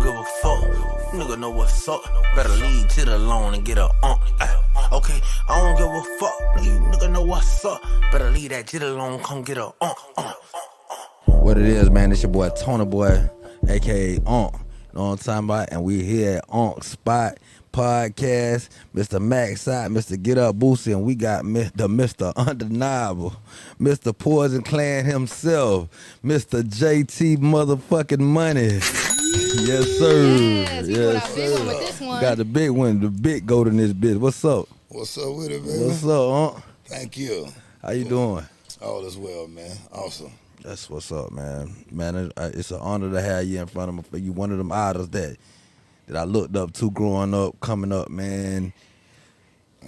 give a fuck. Nigga know what's up. Better leave shit alone and get a okay, I don't give a fuck. You nigga know what's up. Better leave that shit alone. Come get a What it is, man? It's your boy Tony Boy, aka You know what I'm talking about? And we here at Spot Podcast, Mr. Max Side, Mr. Get Up Boosie, and we got Mr. Undeniable, Mr. Poison Clan himself, Mr. JT motherfucking Money. Yes, sir. Yes, sir. With this one. Got the big one, the big goat in this bitch. What's up? What's up with it, baby? What's up, Thank you. How you doing? All is well, man. Awesome. That's what's up, man. Man, it's an honor to have you in front of me. You one of them idols that I looked up to growing up, coming up, man.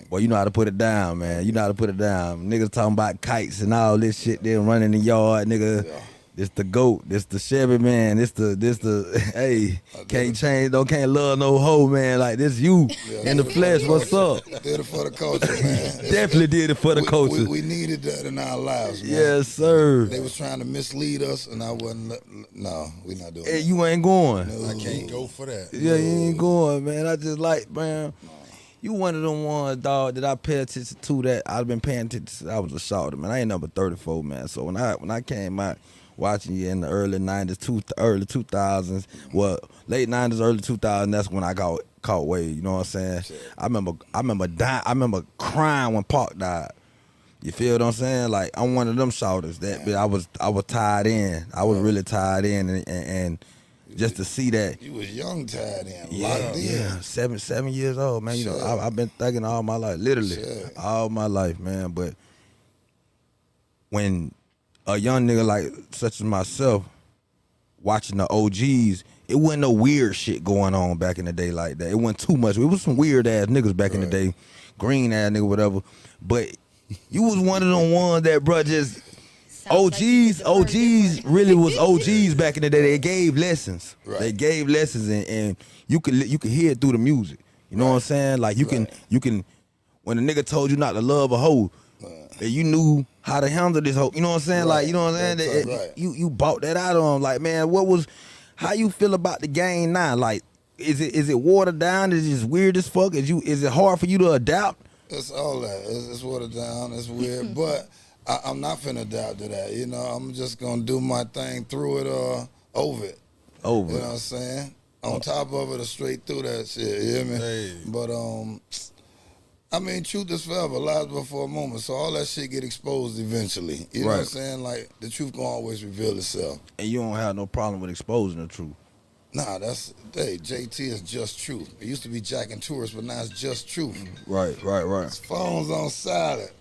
Well, you know how to put it down, man. You know how to put it down. Niggas talking about kites and all this shit. They running the yard, nigga. Yeah. This the GOAT. This the Chevy, man. This the hey, can't change, can't love no hoe, man. Like this you in the flesh. What's up? Did it for the culture, man. Definitely did it for the culture. We needed that in our lives, man. Yes, sir. They was trying to mislead us, and I wasn't. No, we not doing that. You ain't going. No. I can't go for that. Yeah, you ain't going, man. I just like, man. You one of them ones, dog, that I pay attention to that I've been paying attention since I was a shorty, man. I ain't number 34, man. So when I came out watching you in the early 90s, early 2000s, well, late 90s, early 2000s, that's when I got caught wave, you know what I'm saying? Sure. I remember crying when Pac died. You feel what I'm saying? Like, I'm one of them shouters that I was tied in. I was really tied in, and just to see that. You was young, tied in, locked in. Yeah, seven years old, man. You know, I've been thugging all my life, literally, all my life, man. But when a young nigga like such as myself watching the OGs, it wasn't no weird shit going on back in the day like that. It wasn't too much. It was some weird ass niggas back in the day, green ass nigga, whatever. But you was one of them ones that, bruh, just OGs really was OGs back in the day. They gave lessons. Right. They gave lessons, and you could hear it through the music. You know what I'm saying? Like you can when a nigga told you not to love a hoe, and you knew how to handle this hoe. You know what I'm saying? Like, you know what I'm saying? You bought that out on. Like, man, how you feel about the game now? Like, is it watered down? Is it just weird as fuck? Is it hard for you to adapt? It's all that. It's watered down. It's weird, but I'm not finna adapt to that. You know, I'm just gonna do my thing through it or over it. Over. You know what I'm saying? On top of it or straight through that shit. You hear me? Hey. But I mean, truth is forever, lies before a moment. So all that shit get exposed eventually. You know what I'm saying? Like, the truth gonna always reveal itself. And you don't have no problem with exposing the truth. Nah, JT is just truth. It used to be Jack and Tourist, but now it's just truth. Right. His phone's on silent.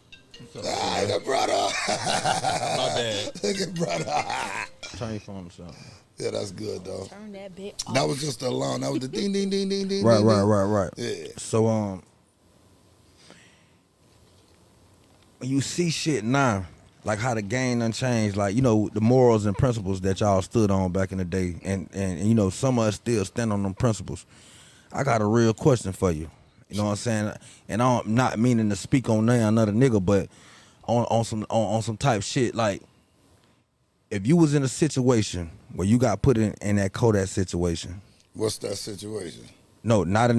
That brother. My bad. Look at brother. Turn your phone to something. Yeah, that's good, though. Turn that bit off. That was just the alarm. That was the ding, ding, ding, ding, ding. Right. Yeah. So, when you see shit now, like how the game done changed, like, you know, the morals and principles that y'all stood on back in the day, and you know, some of us still stand on them principles. I got a real question for you. You know what I'm saying? And I'm not meaning to speak on another nigga, but on some type shit, like, if you was in a situation where you got put in that Kodak situation. What's that situation? No, not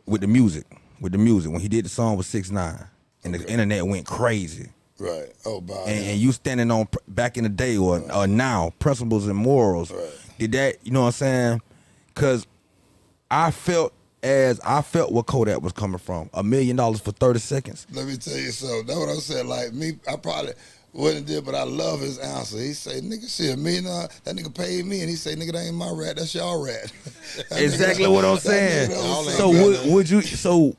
with the music. With the music, when he did the song with 6ix9ine, and the internet went crazy. Right. Oh, and you standing on back in the day or now principles and morals. Right. Did that? You know what I'm saying? Because I felt where Kodak was coming from. $1 million for 30 seconds. Let me tell you something. That's what I'm saying. Like me, I probably wouldn't did, but I love his answer. He say, "Nigga, shit, $1 million. That nigga paid me," and he say, "Nigga, that ain't my rat. That's y'all rat." Exactly what I'm saying. So would you? So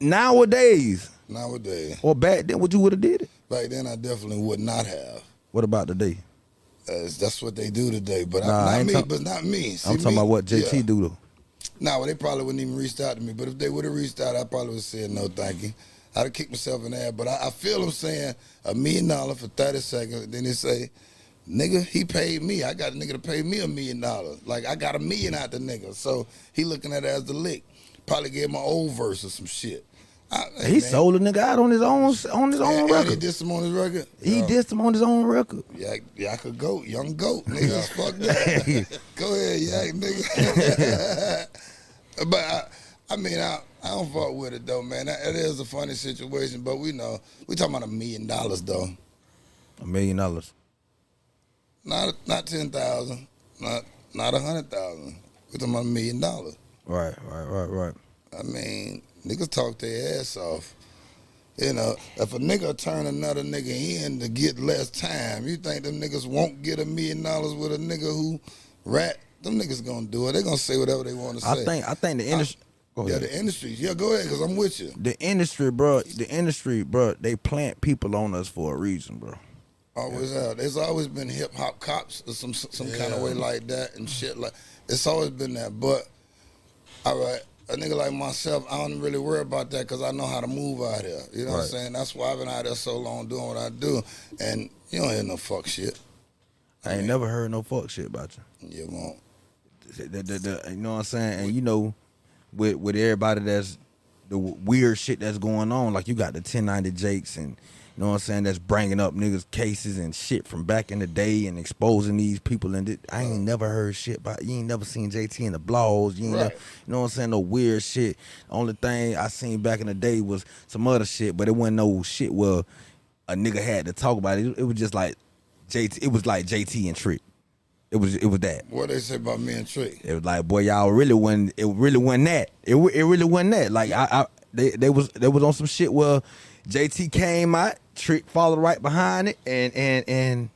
nowadays. Or back then, would you would have did it? Back then, I definitely would not have. What about today? That's what they do today, but not me. See, I'm talking about what JT do though. Nah, well, they probably wouldn't even reached out to me. But if they would have reached out, I probably would have said no, thank you. I'd have kicked myself in the ass. But I feel them saying $1 million for 30 seconds. Then they say, "Nigga, he paid me. I got a nigga to pay me $1 million. Like, I got $1 million out the nigga." So he looking at it as the lick. Probably gave my old verse or some shit. He sold a nigga out on his own and he record. dissed him on his record. He dissed him on his own record. Yak a goat, young goat, nigga. Fuck that. Go ahead, Yak, nigga. But I mean, I don't fuck with it though, man. It is a funny situation, but we know we talking about $1 million though. $1 million. Not 10,000, not 100,000. We talking about $1 million. Right. I mean, niggas talk their ass off. You know, if a nigga turn another nigga in to get less time, you think them niggas won't get $1 million with a nigga who rat? Them niggas gonna do it. They gonna say whatever they want to say. I think the industry. Yeah, the industry. Yeah, go ahead, cause I'm with you. The industry, bro. They plant people on us for a reason, bro. Always have. There's always been hip hop cops or some kind of way like that and shit like. It's always been that. But all right, a nigga like myself, I don't really worry about that because I know how to move out here. You know what I'm saying? That's why I've been out there so long doing what I do. And you don't hear no fuck shit. I ain't never heard no fuck shit about you. You won't. You know what I'm saying? And you know, with everybody that's the weird shit that's going on, like you got the 1090 Jakes and you know what I'm saying, that's bringing up niggas cases and shit from back in the day and exposing these people. And I ain't never heard shit about. You ain't never seen JT in the blogs. You ain't never, you know what I'm saying, no weird shit. The only thing I seen back in the day was some other shit, but it wasn't no shit where a nigga had to talk about it. It was just like JT. It was like JT and Trick. It was that. What they say about me and Trick? It was like, boy, y'all really wasn't. It really wasn't that. It really wasn't that. Like they was on some shit where JT came out, Trick followed right behind it, and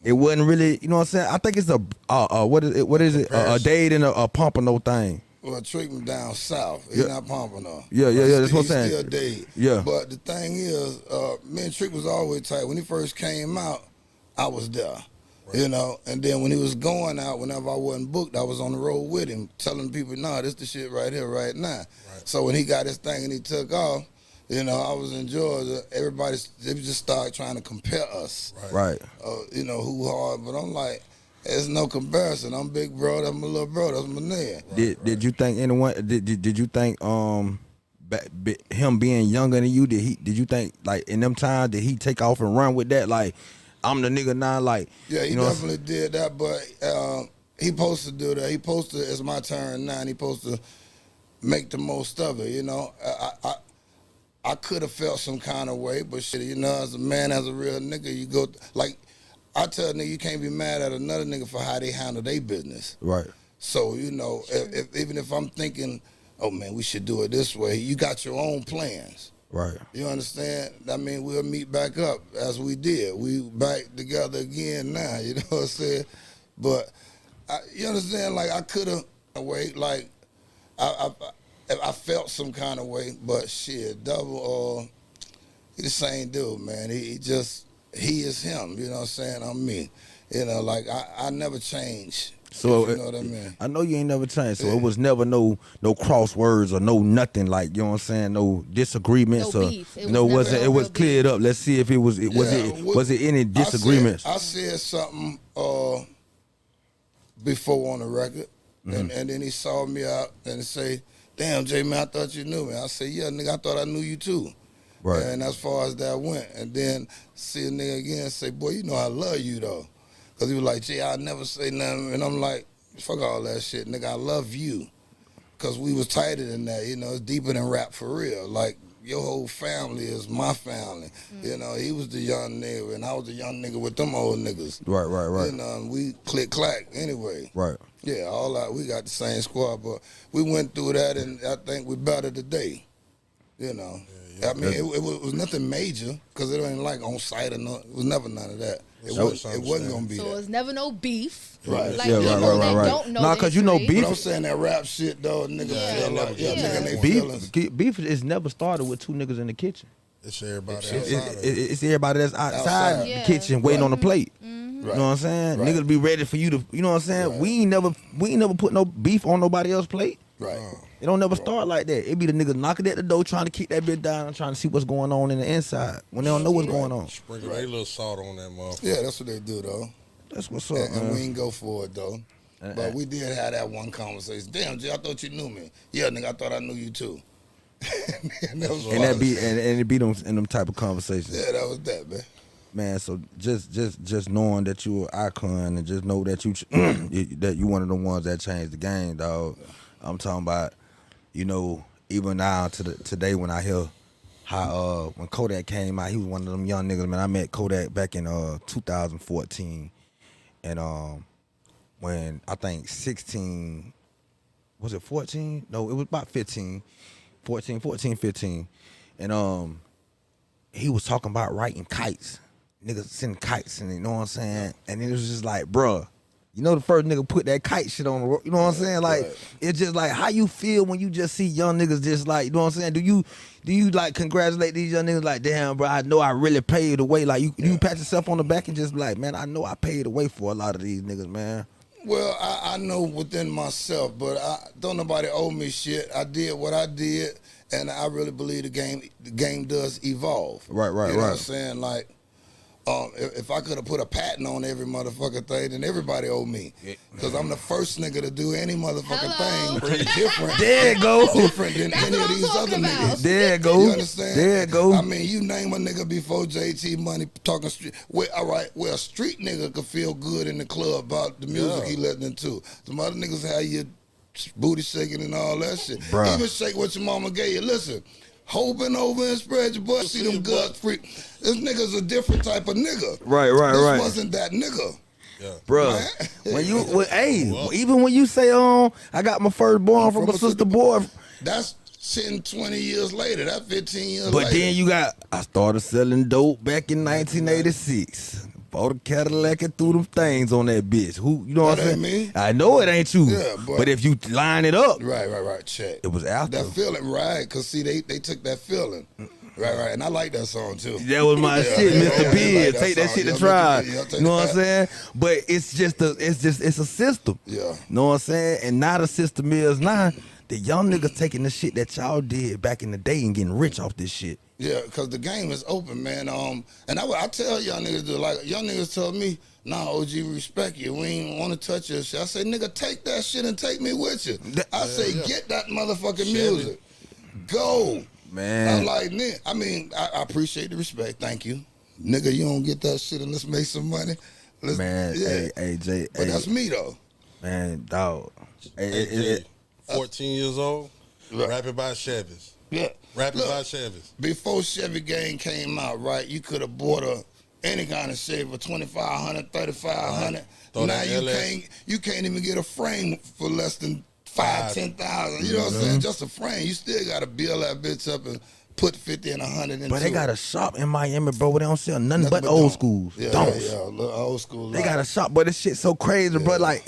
it wasn't really. You know what I'm saying? I think it's what is it? A date and a Pompano thing. Well, Trick was down south. He's not Pompano. Yeah. That's what I'm saying. Still date. Yeah. But the thing is, me and Trick was always tight. When he first came out, I was there. You know, and then when he was going out, whenever I wasn't booked, I was on the road with him, telling people, nah, this the shit right here, right now. Right. So when he got his thing and he took off, you know, I was in Georgia. They just started trying to compare us. Right. You know, who hard, but I'm like, there's no comparison. I'm big bro, that's my little bro, that's my nigga. Right. Did you think anyone? Did you think him being younger than you? Did you think like in them times did he take off and run with that like? I'm the nigga now, like. Yeah, he you know, definitely did that, but he supposed to do that. He supposed to, it's my turn now, and he supposed to make the most of it, you know. I could have felt some kind of way, but shit, you know, as a man, as a real nigga, you go, like, I tell a nigga, you can't be mad at another nigga for how they handle their business. Right. So, you know, even if I'm thinking, oh, man, we should do it this way, you got your own plans. Right. You understand? I mean, we'll meet back up as we did. We back together again now, you know what I'm saying? But, you understand, like, I could have wait, like, I felt some kind of way, but shit, Double, he the same dude, man. He is him, you know what I'm saying? I'm me. You know, like, I never change. So you know what I mean? I know you ain't never changed. So it was never no crosswords or no nothing like, you know what I'm saying? No disagreements or beef. It was cleared up. Let's see if it was it any disagreements. I said something before on the record, and then he saw me out and say, "Damn, J man, I thought you knew me." I said, "Yeah, nigga, I thought I knew you too." Right. And as far as that went, and then see a nigga again and say, "Boy, you know I love you though." Because he was like, "Gee, I'll never say nothing." And I'm like, fuck all that shit, nigga, I love you. Because we was tighter than that, you know, it's deeper than rap for real. Like, your whole family is my family. You know, he was the young nigga, and I was the young nigga with them old niggas. Right. You know, and we click-clack anyway. Right. Yeah, all that, we got the same squad, but we went through that, and I think we better today, you know. I mean, it was nothing major, because it ain't like on site or nothing. It was never none of that. It wasn't gonna be that. So it's never no beef. Right. Like people that don't know. Nah, because you know beef. But I'm saying that rap shit though, nigga feel like nigga they beef is never started with two niggas in the kitchen. It's everybody outside. It's everybody that's outside the kitchen waiting on the plate. You know what I'm saying? Niggas be ready for you to. You know what I'm saying? Right. We ain't never put no beef on nobody else's plate. Right. It don't never start like that. It be the niggas knocking at the door trying to kick that bitch down and trying to see what's going on in the inside when they don't know what's going on. Sprinkle a little salt on that motherfucker. Yeah, that's what they do though. That's what's up, and we ain't go for it though. But we did have that one conversation. Damn, G, I thought you knew me. Yeah, nigga, I thought I knew you too. and that was And that be and it be them in them type of conversations. Yeah, that was that, man. Man, so just knowing that you an icon and just know that that you one of the ones that changed the game, dog. I'm talking about, you know, even now to today when I hear how when Kodak came out, he was one of them young niggas. Man, I met Kodak back in 2014, and when I think 16, was it 14? No, it was about 15, 14, 15, and he was talking about writing kites. Niggas sending kites, and you know what I'm saying? And it was just like, bruh, you know the first nigga put that kite shit on the road, you know what I'm saying? Like, it's just like, how you feel when you just see young niggas just like, you know what I'm saying? Do you like congratulate these young niggas like, damn, bro, I know I really paid the way? Like, you pat yourself on the back and just be like, man, I know I paid the way for a lot of these niggas, man. Well, I know within myself, but don't nobody owe me shit. I did what I did, and I really believe the game does evolve. Right. You know what I'm saying? Like, if I could have put a patent on every motherfucking thing, then everybody owe me. Because I'm the first nigga to do any motherfucking thing different. There it go. Different than any of these other niggas. There it go. You understand? There it go. I mean, you name a nigga before JT Money talking street. Well, all right, well, a street nigga could feel good in the club about the music he listening to. Some other niggas have you booty shaking and all that shit. Bruh. Even shake what your mama gave you. Listen. Hoping over and spread your butt, see them guts free. This nigga's a different type of nigga. Right. This wasn't that nigga. Yeah. Bro, even when you say, I got my firstborn from a sister boy. That's 10, 20 years later. That's 15 years later. But then I started selling dope back in 1986. Bought a Cadillac and threw them things on that bitch. Who, you know what I'm saying? Me. I know it ain't you. Yeah, but if you line it up. Right. Check. It was after. That feeling, right. Because, see, they took that feeling. Right. And I like that song, too. That was my shit, Mr. Big. Take that shit to try. You know what I'm saying? But it's a system. Yeah. You know what I'm saying? And now the system is now the young niggas taking the shit that y'all did back in the day and getting rich off this shit. Yeah, because the game is open, man. And I tell young niggas, like, young niggas tell me, nah, OG, respect you. We ain't want to touch your shit. I say, nigga, take that shit and take me with you. I say, get that motherfucking music. Go. Man. I'm like, I mean, I appreciate the respect. Thank you. Nigga, you don't get that shit and let's make some money. Man, hey, Jay. But that's me, though. Man, dog. 14 years old, rapping by Chevys. Yeah. Rapping by Chevys. Before Chevy gang came out, right, you could have bought any kind of Chevy for $2,500, $3,500. Now you can't even get a frame for less than $5,000, $10,000. You know what I'm saying? Just a frame. You still got to build that bitch up and put 50 and 100 into it. But they got a shop in Miami, bro, where they don't sell nothing but old schools. Yeah, old school. They got a shop, but this shit so crazy, bro. Like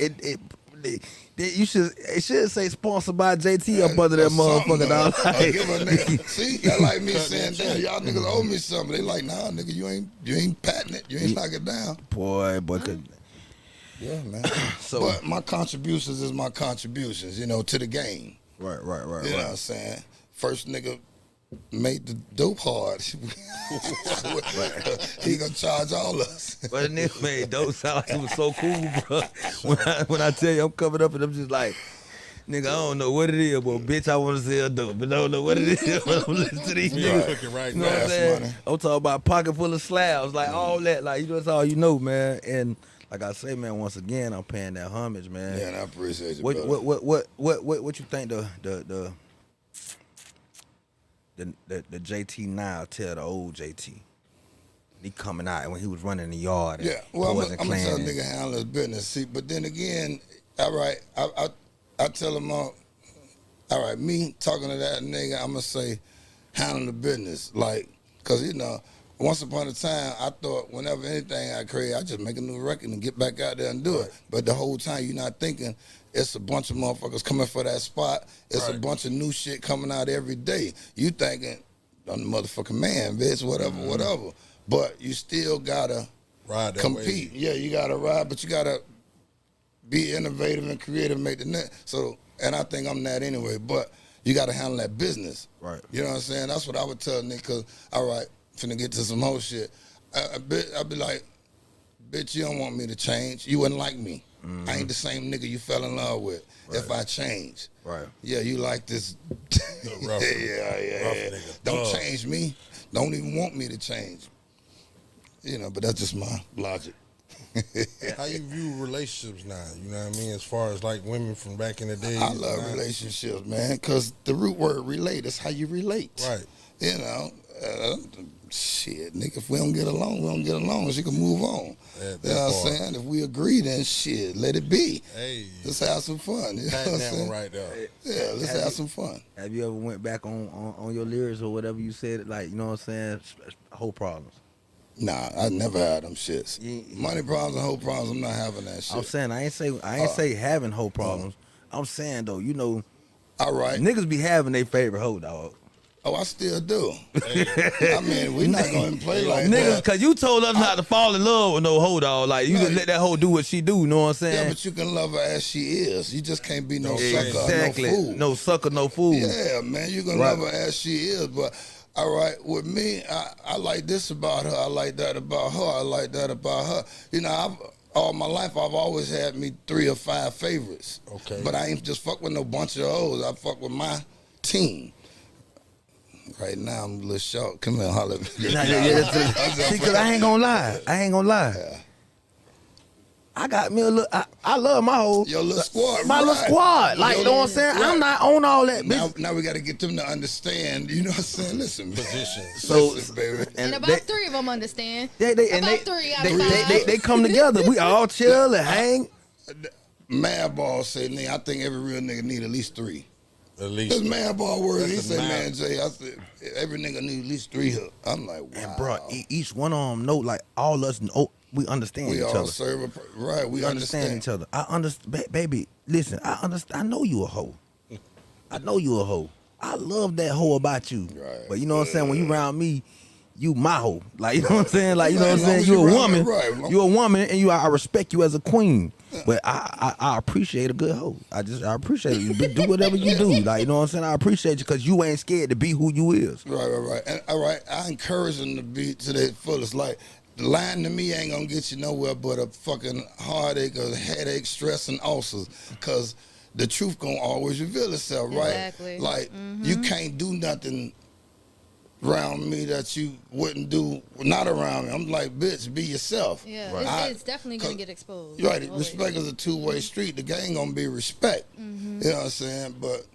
it should say sponsored by JT up under that motherfucker, dog. Like, give a nigga. See, that like me saying, damn, y'all niggas owe me something. They like, nah, nigga, you ain't patting it. You ain't knock it down. Boy. Yeah, man. But my contributions is my contributions, you know, to the game. Right. You know what I'm saying? First nigga made the dope hard. He gonna charge all us. But the nigga made dope sound like it was so cool, bro. When I tell you I'm coming up and I'm just like, nigga, I don't know what it is, but bitch, I want to sell dope, but I don't know what it is. I'm listening to these niggas. Right. You know what I'm saying? I'm talking about pocket full of slabs, like all that, like, you know, that's all you know, man. And like I say, man, once again, I'm paying that homage, man. Yeah, and I appreciate you, what you think the JT now tell the old JT? He coming out when he was running the yard. And well, I'm gonna tell a nigga handle his business. See, but then again, all right, I tell him, all right, me talking to that nigga, I'm gonna say handle the business, like, cause you know, once upon a time, I thought whenever anything I create, I just make a new record and get back out there and do it. But the whole time, you're not thinking it's a bunch of motherfuckers coming for that spot. It's a bunch of new shit coming out every day. You thinking, I'm the motherfucking man, bitch, whatever. But you still gotta compete. Yeah, you gotta ride, but you gotta be innovative and creative, make the net. So, and I think I'm that anyway, but you gotta handle that business. Right. You know what I'm saying? That's what I would tell niggas, cause, all right, finna get to some whole shit. I'd be like, bitch, you don't want me to change. You wouldn't like me. I ain't the same nigga you fell in love with. If I change. Right. Yeah, you like this. Rough nigga. Don't change me. Don't even want me to change. You know, but that's just my logic. How you view relationships now? You know what I mean? As far as like women from back in the day. I love relationships, man, because the root word relate is how you relate. Right. You know, shit, nigga, if we don't get along, we don't get along. She can move on. You know what I'm saying? If we agree, then shit, let it be. Hey. Let's have some fun. You know what I'm that saying? one right there. Yeah, let's have some fun. Have you ever went back on your lyrics or whatever you said? Like, you know what I'm saying? Whole problems. Nah, I never had them shits. Money problems and whole problems, I'm not having that shit. I'm saying I ain't say having whole problems. I'm saying though, you know, all right, niggas be having their favorite hoe, dog. Oh, I still do. I mean, we not gonna play like niggas, that. cause you told us not to fall in love with no hoe, dog. Like you just let that hoe do what she do. You know what I'm saying? Yeah, but you can love her as she is. You just can't be no exactly. sucker, no fool. No sucker, no fool. Yeah, man, you can love her as she is. But all right, with me, I like this about her. I like that about her. I like that about her. You know, all my life, I've always had me 3 or 5 favorites. Okay. But I ain't just fuck with no bunch of hoes. I fuck with my team. Right now, I'm a little short. Come here, holler at me. See, cause I ain't gonna lie. Yeah. I got me a little. I love my whole. Your little squad. My little squad. Like, you know what I'm saying? Right. I'm not on all that, bitch. Now we got to get them to understand. You know what I'm saying? Listen, position. So, listen, baby. And about 3 of them understand. They come together. We all chill and hang. Madball say, nigga, I think every real nigga need at least 3. At least. That's Madball word. He That's said, a man, Jay, I said, every nigga need at least 3 hooks. I'm like, wow. And bro, each one of them know, like, all us know, we understand We each all other. serve right. We understand each other. I understand, baby. Listen, I understand. I know you a hoe. I know you a hoe. I love that hoe about you. Right. But you know what I'm saying? When you around me, you my hoe. Like, you know what I'm saying? Like, you know Right, what I'm saying? as You long a as you woman. around me, right. You a woman, and I respect you as a queen. But I appreciate a good hoe. I appreciate you. Do whatever you do. Like, you know what I'm saying? I appreciate you because you ain't scared to be who you is. Right. And, all right, I encourage them to be to their fullest. Like, lying to me ain't gonna get you nowhere but a fucking heartache, a headache, stress, and ulcers. Cause the truth gonna always reveal itself, right? Exactly. Like, you can't do nothing around me that you wouldn't do not around me. I'm like, bitch, be yourself. Yeah, it's definitely gonna get exposed. Right, Always. respect is a two-way street. The game gonna be respect. You know what I'm saying? But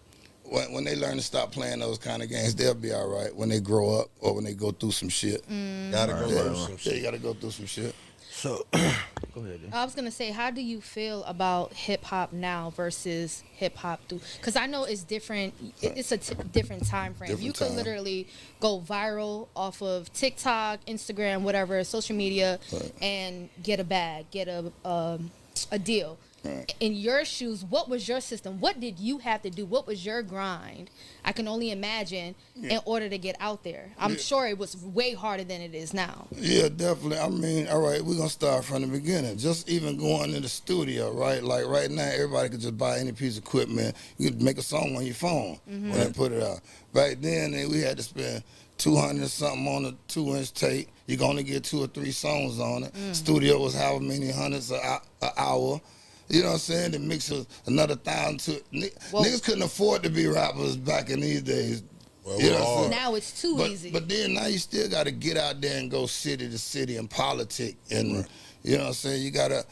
when they learn to stop playing those kind of games, they'll be all right when they grow up or when they go through some shit. Gotta go through some shit. Yeah, you gotta go through some shit. So, go ahead. Then. I was gonna say, how do you feel about hip hop now versus hip hop through? Because I know it's different. It's a different time frame. Different you could time. literally go viral off of TikTok, Instagram, whatever, social media, and get a bag, get a deal. Right. In your shoes, what was your system? What did you have to do? What was your grind? I can only imagine in order to get out there. I'm sure it was way harder than it is now. Yeah, definitely. I mean, all right, we're going to start from the beginning. Just even going in the studio, right? Like right now, everybody could just buy any piece of equipment. You could make a song on your phone and put it out. Back then, we had to spend $200 something on a 2-inch tape. You can only get 2 or 3 songs on it. Studio was however many hundreds an hour. You know what I'm saying? The mix was another 1,000. Niggas couldn't afford to be rappers back in these days. Well, you know what I'm saying? Now it's too easy. But then now you still got to get out there and go city to city and politic. And you know what I'm saying? You got to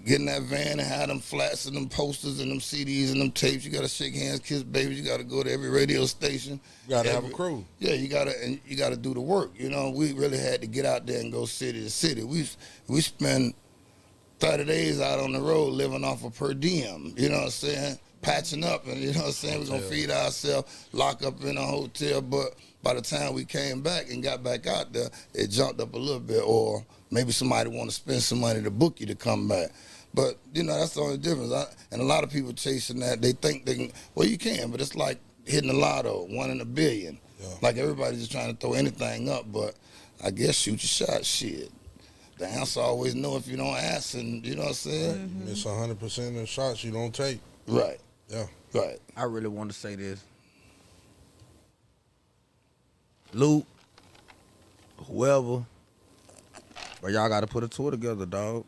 get in that van and have them flats and them posters and them CDs and them tapes. You got to shake hands, kiss babies. You got to go to every radio station. You gotta have a crew. Yeah, you gotta do the work. You know, we really had to get out there and go city to city. We spend 30 days out on the road living off of per diem, you know what I'm saying? Patching up, and you know what I'm saying? We're going to feed ourselves, lock up in a hotel, but by the time we came back and got back out there, it jumped up a little bit, or maybe somebody want to spend some money to book you to come back. But, you know, that's the only difference. And a lot of people chasing that, they think they can, well, you can, but it's like hitting the lotto, 1 in a billion. Yeah. Like everybody's just trying to throw anything up, but I guess shoot your shot, shit. The answer always know if you don't ask, and you know what I'm saying? Right. It's 100% of the shots you don't take. Right. Yeah. Right. I really want to say this. Luke, whoever, but y'all got to put a tour together, dog.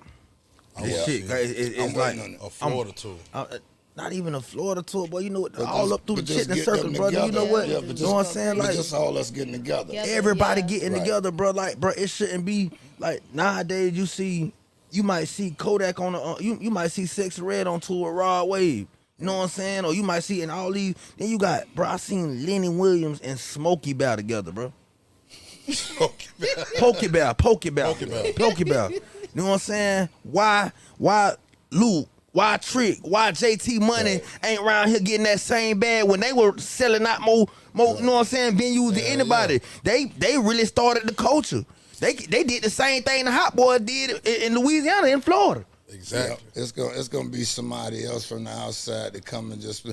This shit, it's like a Florida tour. Not even a Florida tour, but you know, But all just- up through the but just shit and get circles, them brother. You know together. what? Yeah, You know what I'm saying? But Like, just all us getting together. Yeah. everybody getting Right. together, bro. Like, bro, it shouldn't be like nowadays. You might see Kodak on the, you might see Sexy Red on tour with Rod Wave. You know what I'm saying? Or you might see in all these. Then you got, bro. I seen Lenny Williams and Smokey Bow together, bro. Pokebell. You know what I'm saying? Why Luke? Why Trick? Why JT Money ain't around here getting that same bag when they were selling out more you know what I'm saying, venues than anybody? They really started the culture. They did the same thing the Hot Boys did in Louisiana, in Florida. Exactly. Yeah, it's gonna be somebody else from the outside to come and just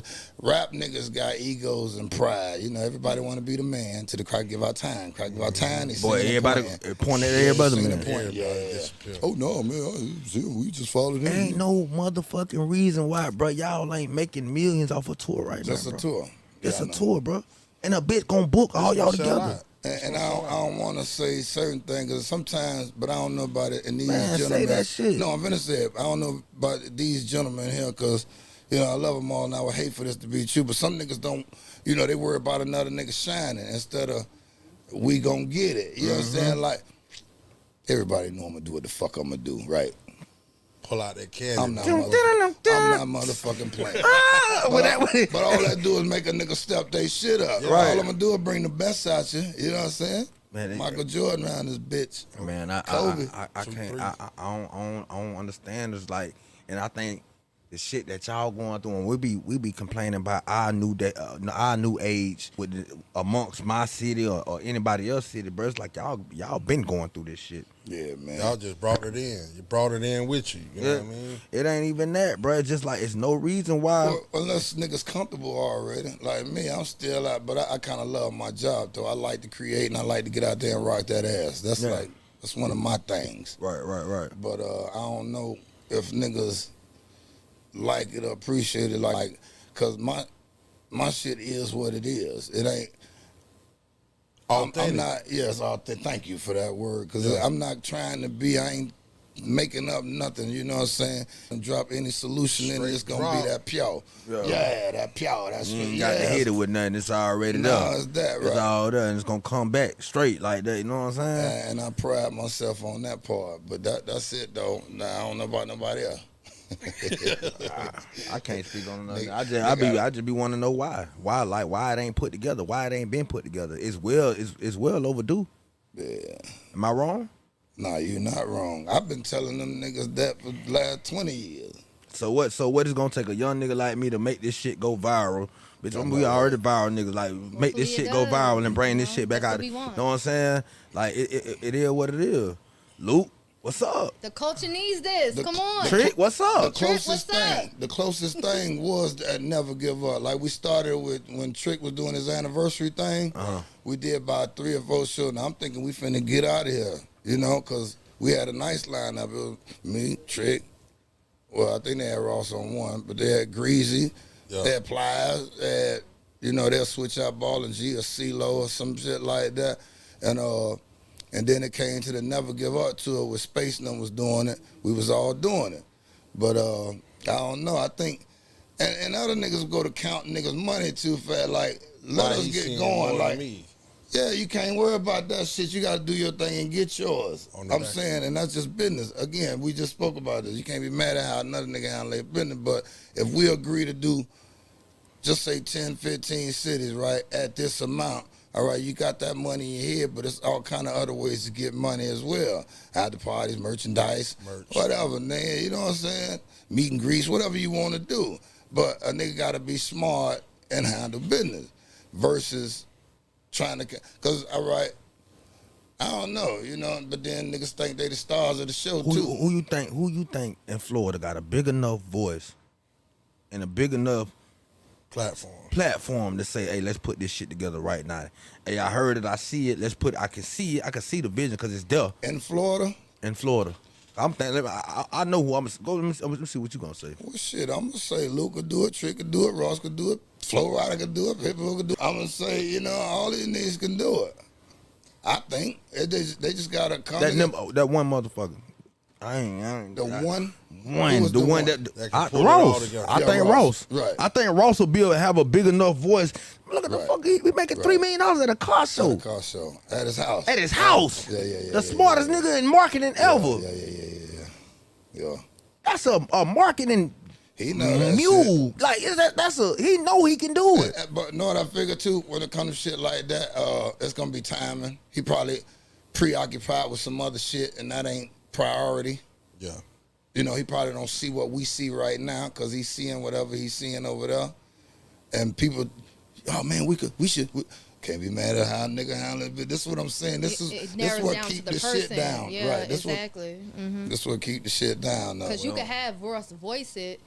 rap niggas got egos and pride. You know, everybody want to be the man to the crack give out time. Crack give out time. They Boy, singing everybody the point at everybody, singing man. the point. Everybody Oh no, man, we just followed him. Ain't no motherfucking reason why, bro. Y'all ain't making millions off a tour right Just now, a bro. tour. It's Yeah, a I know. tour, bro. And a bitch gonna book all y'all Shout together. out. And I don't want to say certain things because sometimes, but I don't know about it. And these Man, say gentlemen, that shit. No, I'm finna say it. I don't know about these gentlemen here because, you know, I love them all and I would hate for this to be true. But some niggas don't, you know, they worry about another nigga shining instead of we gonna get it. You know what I'm saying? Like, everybody know I'm gonna do what the fuck I'm gonna do, right? Pull out that candy. I'm not motherfucking playing. But all that do is make a nigga step they shit up. Right. All I'm gonna do is bring the best out you. You know what I'm saying? Man, Michael Jordan around this bitch. Man, Kobe. I can't. I don't understand. It's like, and I think the shit that y'all going through, and we be complaining about our new age amongst my city or anybody else city, bro. It's like y'all been going through this shit. Yeah, man. Y'all just brought it in. You brought it in with you. You know what I mean? It ain't even that, bro. It's just like it's no reason why. Well, unless niggas comfortable already. Like me, I'm still out, but I kind of love my job, though. I like to create and I like to get out there and rock that ass. That's that's one of my things. Right. But I don't know if niggas like it or appreciate it, like, cause my shit is what it is. It ain't. I'm not. Yes, thank you for that word, cause I'm not trying to be. I ain't making up nothing. You know what I'm saying? And drop any solution in it, it's gonna be that pure. Yeah, that pure. That's You ain't got to hit it with nothing. It's already there. It's that right. It's all there, and it's gonna come back straight like that. You know what I'm saying? And I pride myself on that part. But that's it though. Nah, I don't know about nobody else. I can't speak on nothing. I just be wanting to know why it ain't put together, why it ain't been put together. It's well overdue. Yeah. Am I wrong? Nah, you're not wrong. I've been telling them niggas that for the last 20 years. So what is gonna take a young nigga like me to make this shit go viral? Bitch, we already viral niggas. Like, make this Hopefully shit it go does. viral and bring You this know, shit back that's out. what You we know want. what I'm saying? Like, it is what it is. Luke, what's up? The culture needs this. Come on. Trick, what's The up? closest what's up? thing, the closest thing was that Never Give Up. Like we started with when Trick was doing his anniversary thing. We did about 3 or 4 shows. Now I'm thinking we finna get out of here, you know, cause we had a nice lineup. It was me, Trick. Well, I think they had Ross on one, but they had Greasy, they had Pliers, they had, you know, they'll switch out Ball and G or CeeLo or some shit like that, and then it came to the Never Give Up tour where Space Num was doing it. We was all doing it. But I don't know. I think, and other niggas go to count niggas' money too fast. Like, let us get going. Like, yeah, you can't worry about that shit. You got to do your thing and get yours. I'm saying, and that's just business. Again, we just spoke about this. You can't be mad at how another nigga handle their business. But if we agree to do, just say 10, 15 cities, right, at this amount, all right, you got that money in your head, but it's all kind of other ways to get money as well. After parties, merchandise, whatever, man. You know what I'm saying? Meet and greets, whatever you want to do. But a nigga got to be smart and handle business versus trying to, because, all right, I don't know, you know, but then niggas think they the stars of the show, too. Who you think in Florida got a big enough voice and a big enough platform to say, hey, let's put this shit together right now. Hey, I heard it, I see it, I can see it, I can see the vision because it's there. In Florida? In Florida. I'm thinking, I know who I'm going to go. Let me see what you going to say. Well, shit, I'm going to say Luke could do it, Trick could do it, Ross could do it, Flo Rida could do it, Pitbull could do it. I'm going to say, you know, all these niggas can do it. I think. They just got to come. That one motherfucker. I ain't. The one One, the one that can pull it all Ross. together. I Yeah, think Ross. Ross. Right. I think Ross will have a big enough voice. Look at the Right. fuck. We making $3 million at a car show. At a car show at his house. At his house. Yeah. The smartest nigga in marketing ever. Yeah. That's a marketing He know that mule. shit. Like he know he can do it. But know what I figure too? When it comes to shit like that, it's gonna be timing. He probably preoccupied with some other shit, and that ain't priority. Yeah. You know, he probably don't see what we see right now because he's seeing whatever he's seeing over there. And people, oh man, we can't be mad at how a nigga handle it. But this is what I'm saying. This is what keep the shit down. Yeah, right. This exactly. This what keep the shit down. Because you can have Ross voice it,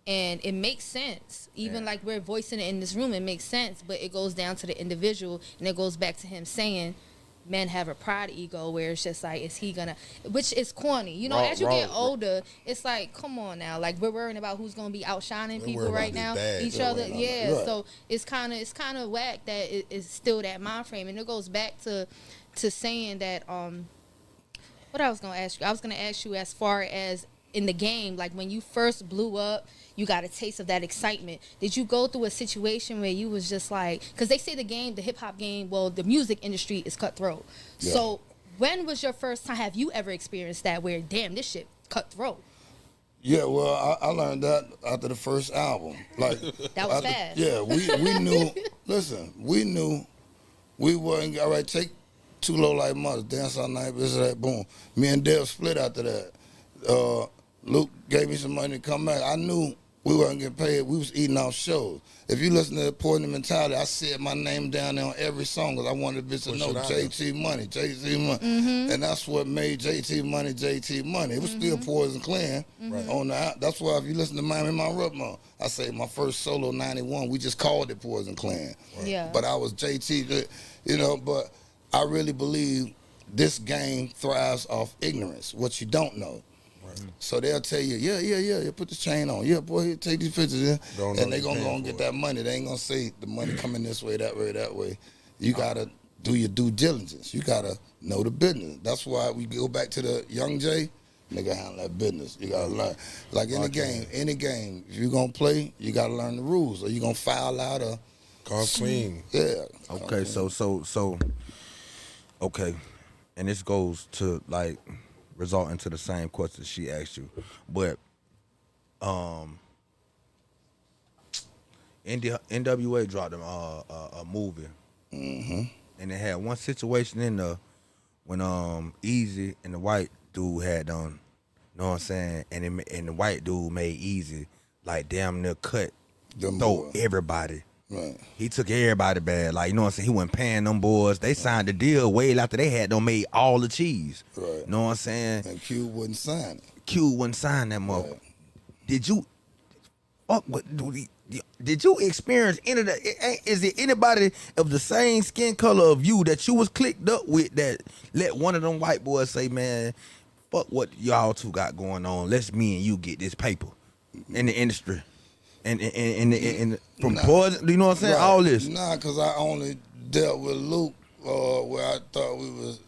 and it makes sense. Even like we're voicing it in this room, it makes sense. But it goes down to the individual, and it goes back to him saying, men have a pride ego where it's just like, is he gonna, which is corny. You know, as you get older, it's like, come on now. Like, we're worrying about who's gonna be outshining people right now, each other. Yeah, right. So it's kind of whack that it's still that mind frame. And it goes back to saying that, what I was gonna ask you. I was gonna ask you as far as in the game, like when you first blew up, you got a taste of that excitement. Did you go through a situation where you was just like, because they say the hip hop game, well, the music industry is cutthroat. Yeah. So when was your first time? Have you ever experienced that where, damn, this shit cutthroat? Yeah, well, I learned that after the first album. Like that was fast. Yeah, we knew. Listen, we knew we wasn't all right. Take Too Low Like Mothers, Dance All Night, this that, boom. Me and Dale split after that. Luke gave me some money to come back. I knew we wasn't getting paid. We was eating off shows. If you listen to Poison Mentality, I said my name down there on every song because I wanted the bitch to know JT Money, JT Money. Mm-hmm. And that's what made JT Money, JT Money. It was still Poison Clan on the. That's why if you listen to Miami My Rubmo, I say my first solo 91, we just called it Poison Clan. Right. Yeah. But I was JT, you know, but I really believe this game thrives off ignorance, what you don't know. So they'll tell you, yeah, put the chain on. Yeah, boy, here, take these pictures in. And they going to go and get that money. They ain't going to say the money coming this way, that way, that way. You got to do your due diligence. You got to know the business. That's why we go back to the Young J, nigga handle that business. You got to learn. Like in any game, if you're going to play, you got to learn the rules or you're going to foul out or. Come clean. Yeah. Okay, so, okay. And this goes to, like, result into the same question she asked you, but NWA dropped them a movie, and it had one situation in there when Easy and the white dude had done, know what I'm saying, and the white dude made Easy like damn near cut throw everybody. Right. He took everybody bad. Like, you know what I'm saying? He wasn't paying them boys. They signed the deal way after they had them made all the cheese. Right. You know what I'm saying? And Q wouldn't sign it. Q wouldn't sign that mother. Right. Did you experience any of that? Is there anybody of the same skin color of you that you was clicked up with that let one of them white boys say, man, fuck what y'all two got going on. Let's me and you get this paper in the industry. And from Poison, you know what I'm saying? Right. All this. Nah, because I only dealt with Luke where I thought we was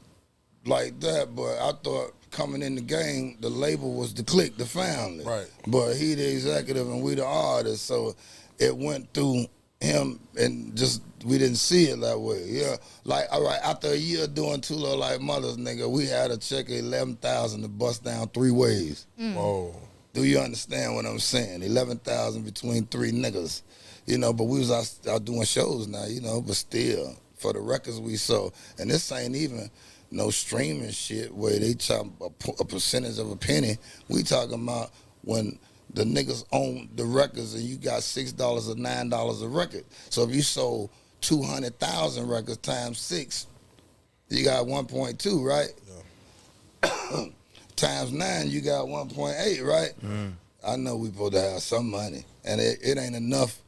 like that, but I thought coming in the game, the label was the clique, the family. Right. But he the executive and we the artists, so it went through him and just we didn't see it that way. Yeah. Like, all right, after a year doing Too Low Like Mothers, nigga, we had a check of $11,000 to bust down 3 ways. Whoa. Do you understand what I'm saying? 11,000 between 3 niggas, you know. But we was out doing shows now, you know. But still, for the records we sold, and this ain't even no streaming shit where they chop a percentage of a penny. We talking about when the niggas own the records and you got $6 or $9 a record. So if you sold 200,000 records times 6, you got 1.2, right? Yeah. Times 9, you got 1.8, right? I know we supposed to have some money, and it ain't enough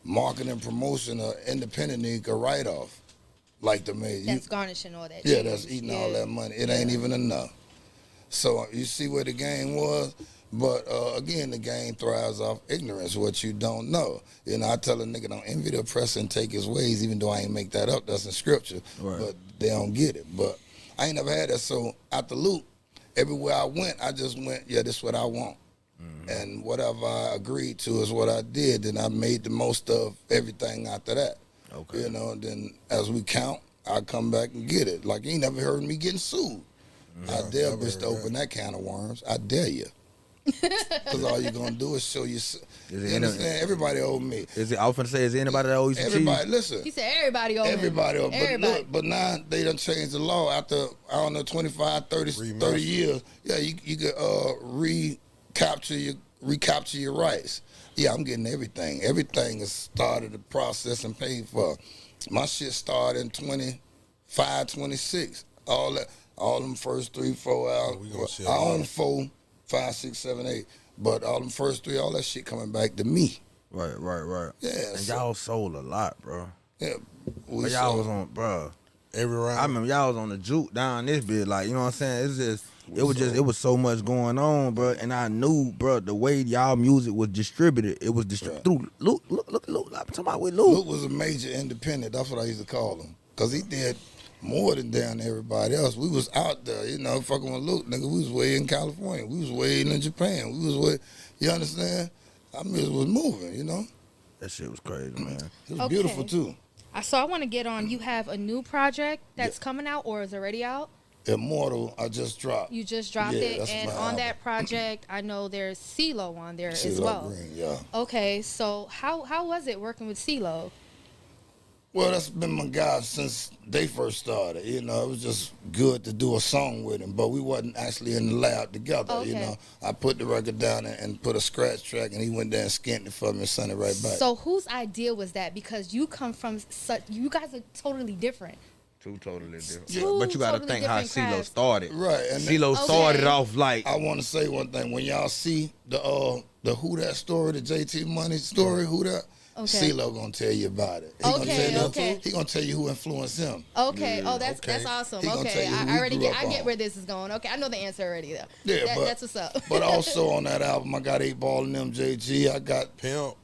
marketing, promotion, or independent you can write off like the major. That's garnishing all that. Yeah, that's eating all that money. It ain't even enough. So you see where the game was, but again, the game thrives off ignorance, what you don't know. You know, I tell a nigga don't envy the oppressor and take his ways, even though I ain't make that up. That's in scripture, right. But they don't get it. But I ain't never had that. So after Luke, everywhere I went, I just went, yeah, this is what I want. And whatever I agreed to is what I did. Then I made the most of everything after that. Okay. You know, then as we count, I come back and get it. Like, you ain't never heard me getting sued. I dare never bitch heard to open that can of worms. I dare you. Because all you're going to do is show you. You understand? Everybody owe me. I was finna say, is there anybody that owes you Everybody, cheese? listen. He said everybody owe him. Everybody owe. But Everybody. look, but now they done changed the law after, I don't know, 25, 30 years. Yeah, you could recapture your rights. Yeah, I'm getting everything. Everything is started the process and paid for. My shit started in 25, 26. All them first 3, 4 hours. I own 4, 5, 6, 7, 8. But all them first 3, all that shit coming back to me. Right. Yeah. And y'all sold a lot, bro. Yeah. But y'all was on, bro. Every round. I remember y'all was on the juke down this bit, like, you know what I'm saying? It was so much going on, bro. And I knew, bro, the way y'all music was distributed, it was distributed through Luke. Look, I'm talking about with Luke. Luke was a major independent. That's what I used to call him. Because he did more than down everybody else. We was out there, you know, fucking with Luke, nigga. We was way in California. We was way in Japan. We was way, you understand? Our music was moving, you know? That shit was crazy, man. It was beautiful, too. So I want to get on, you have a new project that's coming out or is already out? Immortal, I just dropped. You just dropped it, that's and my on album. that project, I know there's CeeLo on there as CeeLo well. Green, yeah. Okay, so how was it working with CeeLo? Well, that's been my guy since they first started. You know, it was just good to do a song with him, but we wasn't actually in the lab together. Okay. You know, I put the record down and put a scratch track, and he went there and scanned it for me and sent it right back. So whose idea was that? Because you come from you guys are totally different. Two totally different. Two But you got to totally think how different CeeLo crafts. started. Right, and CeeLo started off like, I want to say one thing. When y'all see the Who That story, the JT Money story, Who That, Okay. CeeLo gonna tell you about it. He gonna tell you who influenced him. Okay. Oh, that's awesome. He gonna Okay. tell you who I he already grew get. up I get on. where this is going. Okay. I know the answer already though. Yeah, That's what's up. But also on that album, I got 8 Ball and MJG. I got Pimp.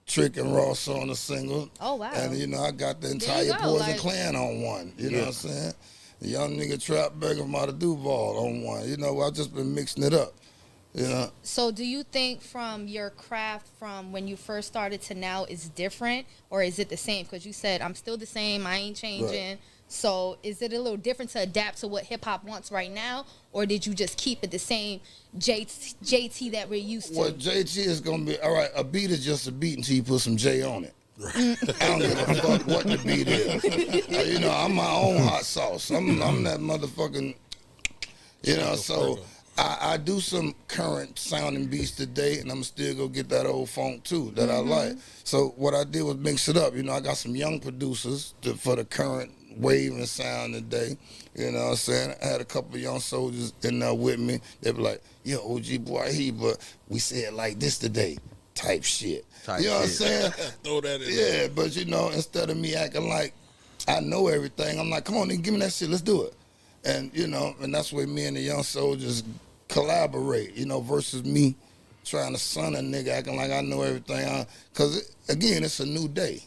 Trick and Ross on the single. Oh, wow. And you know, I got the There you entire go, Poison like- Clan on one. You know what I'm saying? The young nigga Trap Burger from out of Duval on one. You know, I've just been mixing it up. You know. So do you think from your craft from when you first started to now is different, or is it the same? Because you said I'm still the same, I ain't changing. Right. So is it a little different to adapt to what hip hop wants right now, or did you just keep it the same JT that we're used to? Well, JT is gonna be all right. A beat is just a beat until you put some J on it. I don't give a fuck what the beat is. You know, I'm my own hot sauce. I'm that motherfucking. You know, so I do some current sounding beats today, and I'm still gonna get that old funk too that I like. So what I did was mix it up. You know, I got some young producers for the current wave and sound today. You know what I'm saying? I had a couple of young soldiers in there with me. They be like, "Yo, OG boy, but we say it like this today," type shit. You know what I'm saying? Throw that in there. Yeah, but you know, instead of me acting like I know everything, I'm like, come on, nigga, give me that shit, let's do it. And you know, and that's where me and the young soldiers collaborate, you know, versus me trying to son a nigga acting like I know everything. Because, again, it's a new day.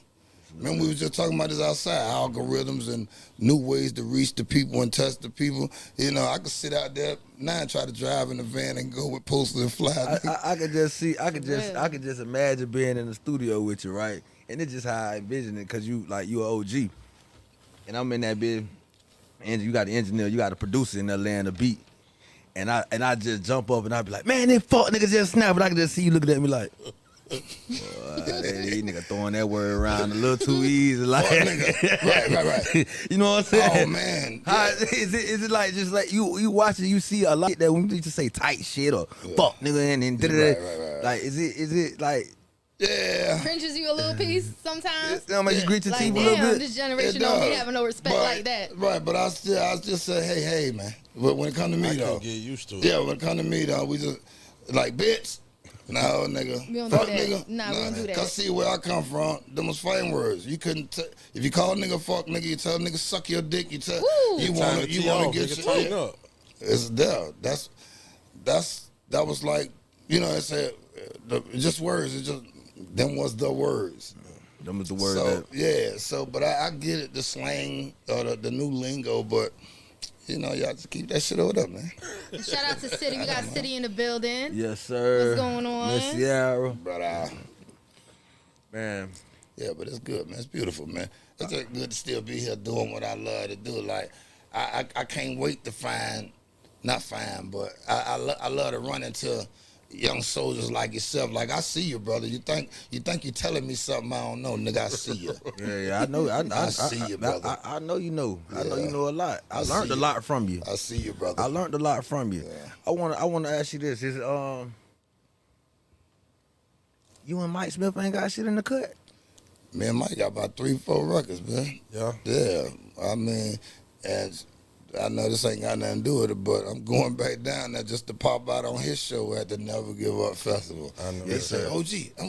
Remember, we was just talking about this outside, algorithms and new ways to reach the people and touch the people. You know, I could sit out there now and try to drive in the van and go with posters and flyers. I could just imagine being in the studio with you, right? And it's just how I envision it, because you an OG. And I'm in that bit, and you got the engineer, you got the producer in there laying the beat. And I just jump up and I be like, man, that fuck nigga just snap. But I can just see you looking at me like, these nigga throwing that word around a little too easy. Like, Nigga. Right. You know what I'm saying? Oh, man. How, is it like just like you watching, you see a lot that when you just say tight shit or fuck nigga and then Right. like is it like Yeah. Cringes you a little piece sometimes. It don't make you grit your Like, teeth a little damn, bit? this generation It don't be does. having no respect But- like that. Right, but I just say, hey, man. But when it come to me, I though. can get used to it. Yeah, when it come to me, though, we just, like, bitch. No, nigga. We don't Fuck, do that. nigga. Nah, we don't do that. Cause see where I come from, them was fighting words. You couldn't, if you call a nigga fuck, nigga, you tell a nigga suck your dick, you tell, Woo. you Time wanna to tee off, get nigga, your, tighten up. It's there. That was like, you know, it's just words. It just, them was the words. Them was the word So that yeah, but I get it, the slang or the new lingo, but You know, y'all just keep that shit over there, man. Shout out to City. We got City in the building. Yes, sir. What's going on? Miss Sierra. Brother. Man. Yeah, but it's good, man. It's beautiful, man. It's just good to still be here doing what I love to do. Like, I can't wait to but I love to run into young soldiers like yourself. Like, I see you, brother. You think you're telling me something I don't know, nigga. I see you. Yeah, I know. I see you, brother. I know you know. I know you know a lot. I see learned a you. lot from you. I see you, brother. I learned a lot from you. Yeah. I want to ask you this: Is you and Mike Smith ain't got shit in the cut? Me and Mike got about 3-4 records, man. Yeah. Yeah. I mean, and I know this ain't got nothing to do with it, but I'm going back down there just to pop out on his show at the Never Give Up Festival. I know. They say, OG, I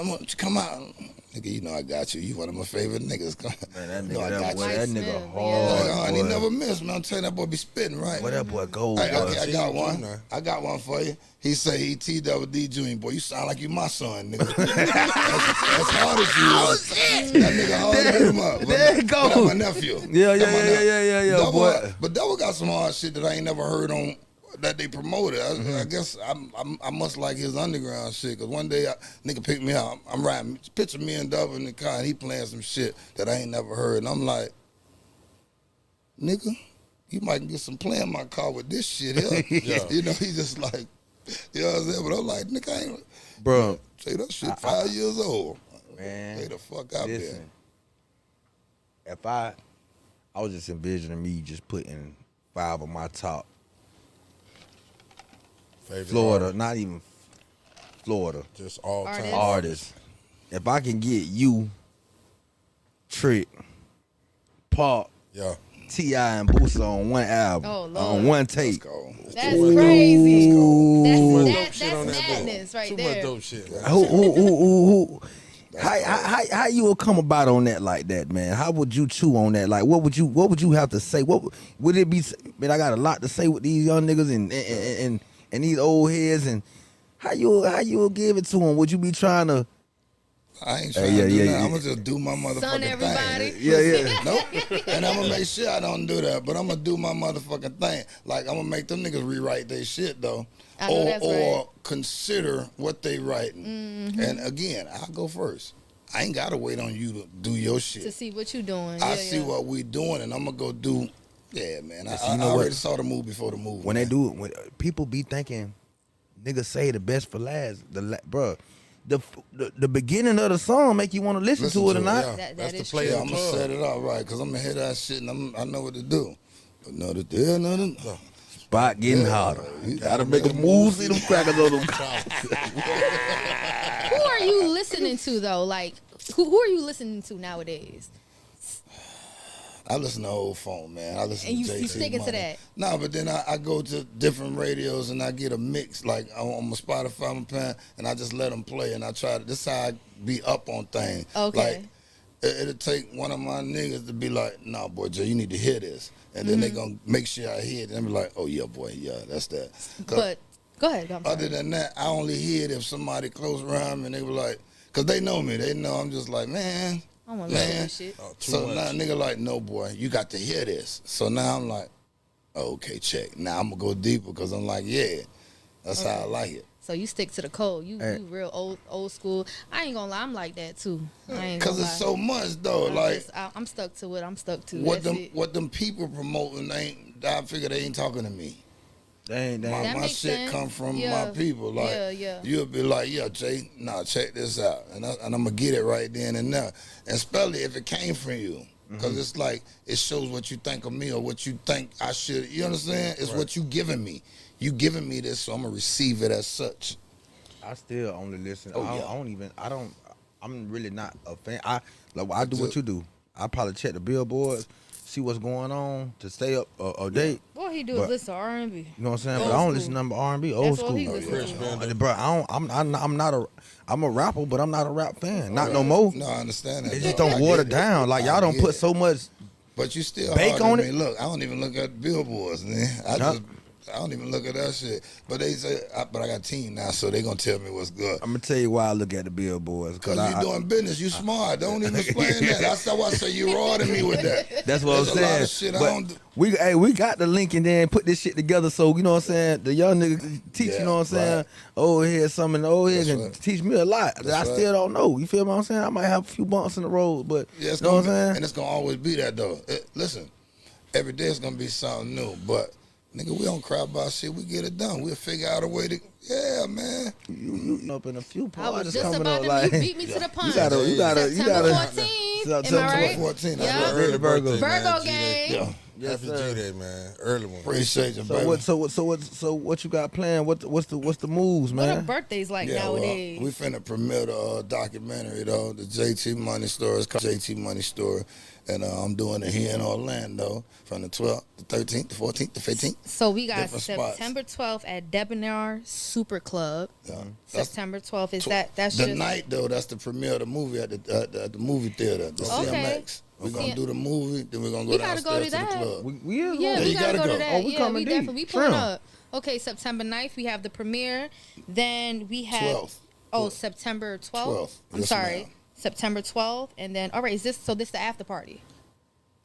want you to come out. Nigga, you know I got you. You one of my favorite niggas. Man, that You know I nigga, got boy, you. that Mike nigga Smith, hard. And he boy. never miss, man. I'm telling you, that boy be spitting, right? Boy, that boy gold. Hey, boy. okay, I got one. Junior. I got one for you. He say he T-double-D Junior. Boy, you sound like you my son, nigga. that's hard as you is. That nigga hard to hit him up. There you go. But that's my nephew. Yeah, That's my nephew. yeah, Double, boy. But Double got some hard shit that I ain't never heard on that they promoted. I guess I must like his underground shit. Cause one day nigga picked me up. I'm riding. Picture me and Double in the car, and he playing some shit that I ain't never heard. And I'm like, nigga, you might get some play in my car with this shit here. Yeah. You know, he just like, you know what I'm saying? But I'm like, nigga, I ain't Bro, say that shit 5 years old. man. Stay the fuck out Listen, if I was just envisioning me just putting 5 of my top Favorite Florida, artist. not even Florida Just all time Artist. artists. If I can get you, Trick, Pop, Yeah. T.I. and Boosie on one album, Oh, Lord. on one there. Let's tape. go. That's crazy. Too much dope That's shit on that book. madness right Too there. much dope shit, man. Who? How you would come about on that like that, man? How would you chew on that? Like, what would you have to say? What would it be? Man, I got a lot to say with these young niggas and these old heads, and how you give it to them? Would you be trying to? I ain't trying to do that. I'm gonna just do my motherfucking Son, everybody. thing. Yeah. Nope. And I'm gonna make sure I don't do that. But I'm gonna do my motherfucking thing. Like I'm gonna make them niggas rewrite their shit though. I know that's or right. consider what they writing. Mm-hmm. And again, I'll go first. I ain't gotta wait on you to do your shit. To see what you doing. I Yeah, see yeah. what we doing and I'm gonna go do. Yeah, man. I you know already what? saw the move before the move. When man. they do it, when people be thinking, niggas say the best for last. Bruh, the beginning of the song make you want to listen to it or not. Yeah. That That's the is play true. Yeah, of I'm the gonna club. set it up right, cause I'm gonna hear that shit and I know what to do. But no. Spot getting hotter. You gotta make a move, see them crackers on them. Who are you listening to though? Like, who are you listening to nowadays? I listen to old phone, man. I listen And to you JT sticking to Money. that? No, but then I go to different radios and I get a mix. Like on my Spotify, I'm playing, and I just let them play. And I try to. This how I be up on things. Okay. Like it'll take one of my niggas to be like, "Nah, boy, Joe, you need to hear this," and then they gonna make sure I hear it, and be like, "Oh yeah, boy, yeah, that's that." 'Cause But go ahead. I'm sorry. other than that, I only hear it if somebody close around me and they were like, cause they know me. They know I'm just like, man. I want to listen to Man. this shit. Oh, too So much. now nigga like, no boy, you got to hear this. So now I'm like, okay, check. Now I'm gonna go deeper because I'm like, yeah, that's how I like it. So you stick to the code. You Hey. you real old school. I ain't gonna lie. I'm like that too. I ain't Cause gonna it's lie. so much though. Like I'm stuck to what I'm stuck to. what That's them it. what them people promoting ain't. I figure they ain't talking to me. They That My makes shit sense. come from Yeah. my people. Like Yeah. you'll be like, yeah, Jay, nah, check this out, and I'm gonna get it right then and there, and especially if it came from you, because it's like it shows what you think of me or what you think I should. You understand? It's what you giving me. You giving me this, so I'm gonna receive it as such. I still only listen. Oh, I yeah. don't even. I'm really not a fan. I do what you do. I probably check the billboards, see what's going on to stay up a date. What he do But- is listen to R&B. You know what I'm saying? Old But I don't school. listen to number R&B, old That's school. what he listen Chris to. Bender. Bro, I'm a rapper, but I'm not a rap fan. Not no more. No, I understand that. It just though. don't I water get it. down. Like I y'all don't get put it. so much. But you still bake hard on at it? me. Look, I don't even look at billboards, man. I Huh? just I don't even look at that shit. But they say, but I got a team now, so they gonna tell me what's good. I'm gonna tell you why I look at the billboards. Cause you doing business, you smart. Don't even explain that. That's why I say you raw to me with that. That's what There's I'm a lot saying. of shit I But don't do. we got the link and then put this shit together. So you know what I'm saying. The young niggas teach. Yeah, You know what I'm saying. right. Old head, some in the old head That's can right. teach me a lot. That's I right. still don't know. You feel what I'm saying? I might have a few bumps in the road, but Yeah, it's you know what I'm gonna be, saying. and it's gonna always be that though. Listen, every day it's gonna be something new. But nigga, we don't cry about shit. We get it done. We'll figure out a way to. Yeah, man. You up in a few I was parties just coming about up to. like You beat me to the punch. you gotta. September 14th. Am I September right? 14th. Yeah. Early Virgo. birthday, man, Virgo G-Day. gang. Yeah. Yes, Happy sir. G-Day, man. Early one. Appreciate you, baby. So what you got planned? What's the moves, What are man? birthdays like Yeah, nowadays? well, we finna premiere the documentary though, the JT Money Store. It's called JT Money Store, and I'm doing it here in Orlando from the 12th, the 13th, the 14th, the 15th. So we got Different spots. September 12th at Debonair Super Club. Yeah. That's September 12th is that's the just night though. That's the premiere of the movie at the movie theater, the Okay. CMX. We're Okay. gonna do the movie, then we're gonna go We gotta go downstairs to to the that. club. We is Yeah, going. we you gotta gotta go go. to that. Oh, we yeah, coming we deep. definitely pulling Trim. up. Okay, September 9th we have the premiere. Then we have 12th. September 12th. 12th. I'm Yes, sorry, ma'am. September 12th, and then all right. Is this the after party?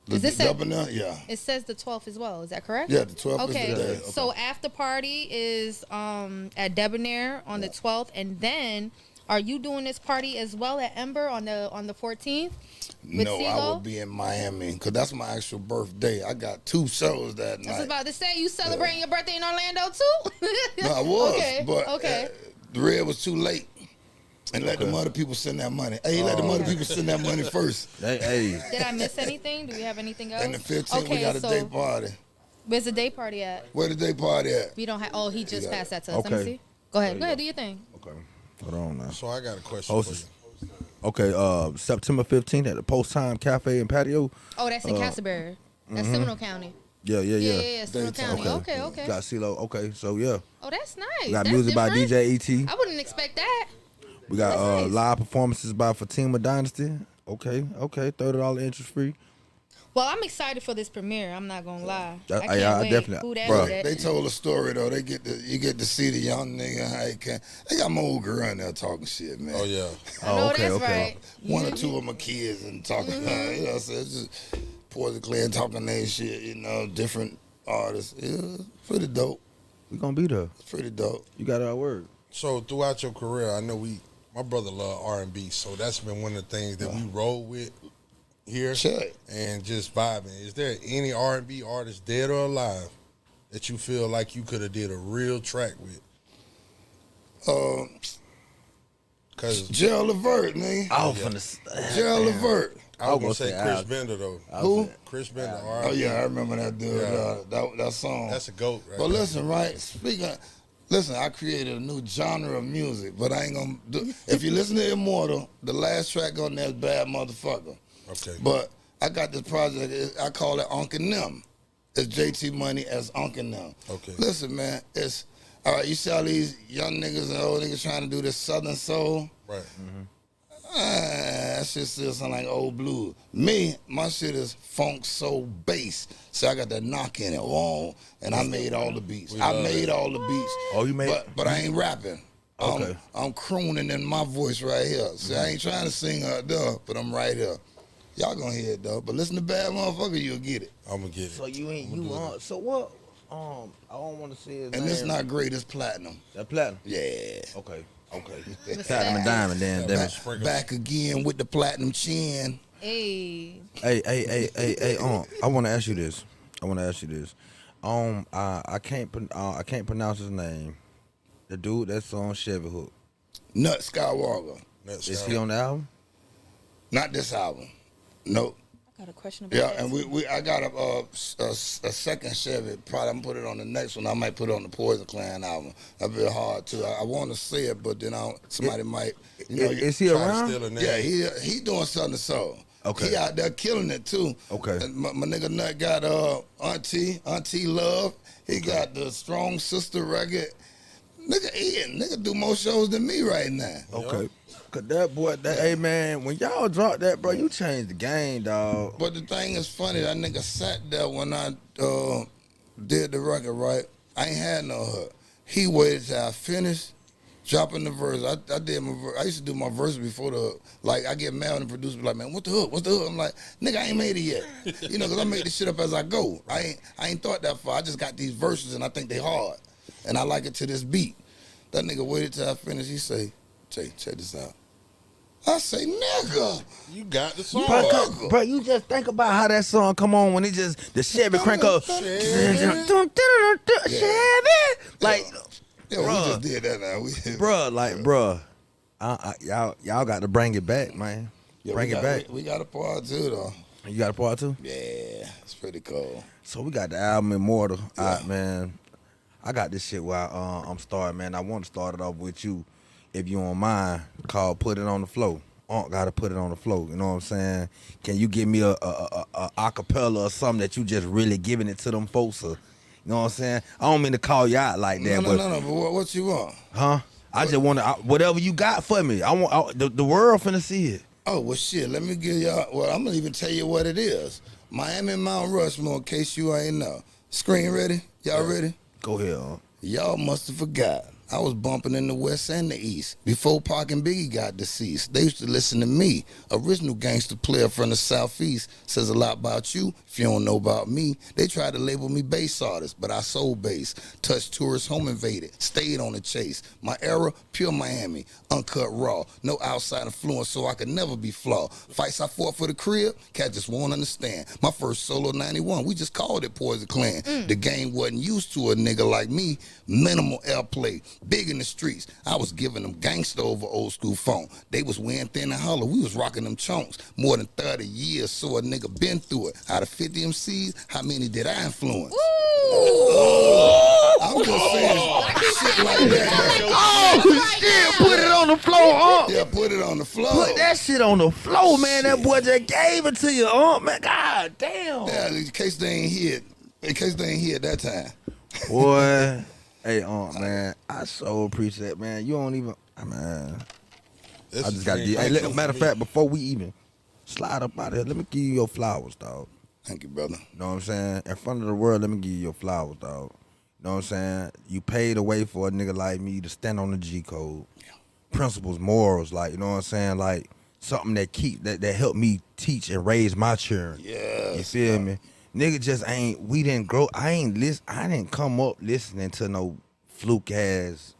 The Is this Debonair? Yeah. It says the 12th as well. Is that correct? Yeah, the 12th Okay. is the day. So after party is at Debonair on the 12th, and then are you doing this party as well at Ember on the 14th? With No, I CeeLo? will be in Miami because that's my actual birthday. I got 2 shows that I was night. about to say you celebrating your birthday in Orlando too. No, I was, Okay, but okay. The red was too late. And let them other people send that money. Hey, let them other people send that money first. Hey, Did I miss anything? Do we have anything else? And the 15th, we got a day party. Where's the day party at? Where the day party at? We don't have. Oh, he just Yeah. passed that to us. Let me Okay. see. Go ahead. Go ahead. Do your thing. okay. Hold on now. So I got a question Hostess. for you. Okay, September 15th at the Post Time Cafe and Patio. Oh, that's in Castleberry. That's Seminole County. Yeah. Yeah, Seminole Daytime. County. Okay. Got CeeLo. Okay, so yeah. Oh, that's nice. We got That's music by different. DJ ET. I wouldn't expect that. We got That's nice. live performances by Fatima Dynasty. Okay. $30 interest free. Well, I'm excited for this premiere. I'm not gonna lie. That- I can't yeah, I wait. definitely- Who that? Bruh. Who that? They told a story though. You get to see the young nigga how he can. They got my old girl in there talking shit, man. Oh, yeah. I know okay, that's okay. right. One or two of my kids and talking. Mm-hmm. You know, so it's just Poison Clay and talking their shit. You know, different artists. Yeah, it's pretty dope. We gonna be there. It's pretty dope. You got our word. So throughout your career, I know my brother love R&B, so that's been one of the things that we roll with here Check. and just vibing. Is there any R&B artist, dead or alive, that you feel like you could have did a real track with? Cause Gerald Levert, nigga. I was yeah. finna. Gerald Levert. I was gonna gonna say say Chris Al. Bender though. Who? Chris Bender. Oh R&B. yeah, I remember that dude. Yeah. That song. That's a goat, right? But there. listen, right? Listen, I created a new genre of music, but I ain't gonna do. If you listen to Immortal, the last track on there is Bad Motherfucker. Okay. But I got this project. I call it Unc and Them. It's JT Money as Unc and Them. Okay. Listen, man, it's all right. You see all these young niggas and old niggas trying to do this Southern soul. Right. That shit still sound like old blues. Me, my shit is funk soul bass. So I got that knock in it. Whoa. And I made all the beats. I made all the beats. Oh, you made- But I ain't rapping. Okay. I'm crooning in my voice right here. See, I ain't trying to sing there, but I'm right here. Y'all gonna hear it though. But listen to Bad Motherfucker, you'll get it. I'm gonna get it. So you ain't you on? So what? I don't want to say his And name. it's not great, it's platinum. that platinum. Yeah. Okay. Respect. Platinum and diamond. Then damn it. Sprinkle. Back again with the platinum chin. Hey. Hey. I want to ask you this. I can't pronounce his name. The dude that's on Chevy Hook. Nut Skywalker. That's Is how- he on the album? Not this album. Nope. I got a question about Yeah, that. and I got a second Chevy. Probably I'm gonna put it on the next one. I might put it on the Poison Clan album. That'd be hard too. I want to say it, but then somebody might. You know, Is he try to around? steal a name. yeah, he doing something soul. Okay. He out there killing it too. Okay. And my nigga Nut got Auntie Love. He got the Strong Sister record. Nigga do more shows than me right now. Okay. Cause that boy, hey man, when y'all dropped that, bro, you changed the game, dog. But the thing is funny, that nigga sat there when I did the record, right? I ain't had no hook. He waited till I finished dropping the verse. I did my verse. I used to do my verse before the, like, I get mad when the producer be like, man, what the hook? What's the hook? I'm like, nigga, I ain't made it yet. You know, because I make this shit up as I go. I ain't thought that far. I just got these verses, and I think they hard. And I like it to this beat. That nigga waited till I finished. He say, Jay, check this out. I say, nigga. You got the song. Bro, you just think about how that song come on when it just, the Chevy crank up. Chevy. Like, yeah, we just did that now. Bro, y'all got to bring it back, man. Bring it back. We got a part too, though. You got a part too? Yeah, it's pretty cool. So we got the album Immortal out, man. I got this shit where I'm starting, man. I want to start it off with you, if you don't mind, called Put It on the Flow. Gotta put it on the flow, you know what I'm saying? Can you give me a acapella or something that you just really giving it to them folks? Or, you know what I'm saying? I don't mean to call you out like that. No, but what you want? Huh? I just want to, whatever you got for me. The world finna see it. Oh, well, shit, let me give y'all, well, I'm gonna even tell you what it is. Miami Mount Rushmore, in case you ain't know. Screen ready? Y'all ready? Go ahead, Y'all must have forgot. I was bumping in the West and the East before Pac and Biggie got deceased. They used to listen to me, original gangster player from the Southeast. Says a lot about you if you don't know about me. They tried to label me bass artist, but I sold bass. Touched tourists, home invaded, stayed on the chase. My era, pure Miami, uncut raw. No outside influence, so I could never be flawed. Fights I fought for the crib, cat just won't understand. My first solo 91, we just called it Poison Clan. The game wasn't used to a nigga like me. Minimal airplay. Big in the streets. I was giving them gangster over old school phone. They was wearing thin and hollow. We was rocking them chunks. More than 30 years, so a nigga been through it. Out of 50 MCs, how many did I influence? I'm just saying shit like that. Oh, shit, put it on the floor, Yeah, put it on the floor. Put that shit on the floor, man. That boy just gave it to you, man. God damn. Yeah, in case they ain't here. In case they ain't here at that time. Boy. Hey, man, I so appreciate it, man. You don't even, man. I just got to hey, matter of fact, before we even slide up out of here, let me give you your flowers, dog. Thank you, brother. You know what I'm saying? In front of the world, let me give you your flowers, dog. You know what I'm saying? You paid the way for a nigga like me to stand on the G code. Yeah. Principles, morals, like, you know what I'm saying? Like, something that helped me teach and raise my children. Yeah. You feel me? Nigga just we didn't grow, I didn't come up listening to no fluke ass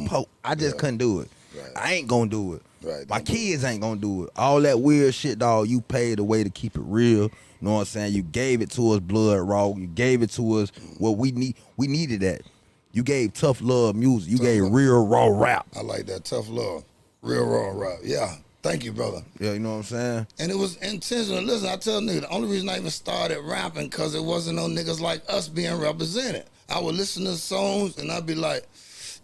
poke. I just couldn't do it. Right. I ain't gonna do it. Right. My kids ain't gonna do it. All that weird shit, dog, you paid the way to keep it real. You know what I'm saying? You gave it to us blood raw. You gave it to us what we needed that. You gave tough love music. You gave real raw rap. I like that, tough love. Real raw rap. Yeah. Thank you, brother. Yeah, you know what I'm saying? And it was intentional. Listen, I tell niggas, the only reason I even started rapping because it wasn't no niggas like us being represented. I would listen to songs and I'd be like,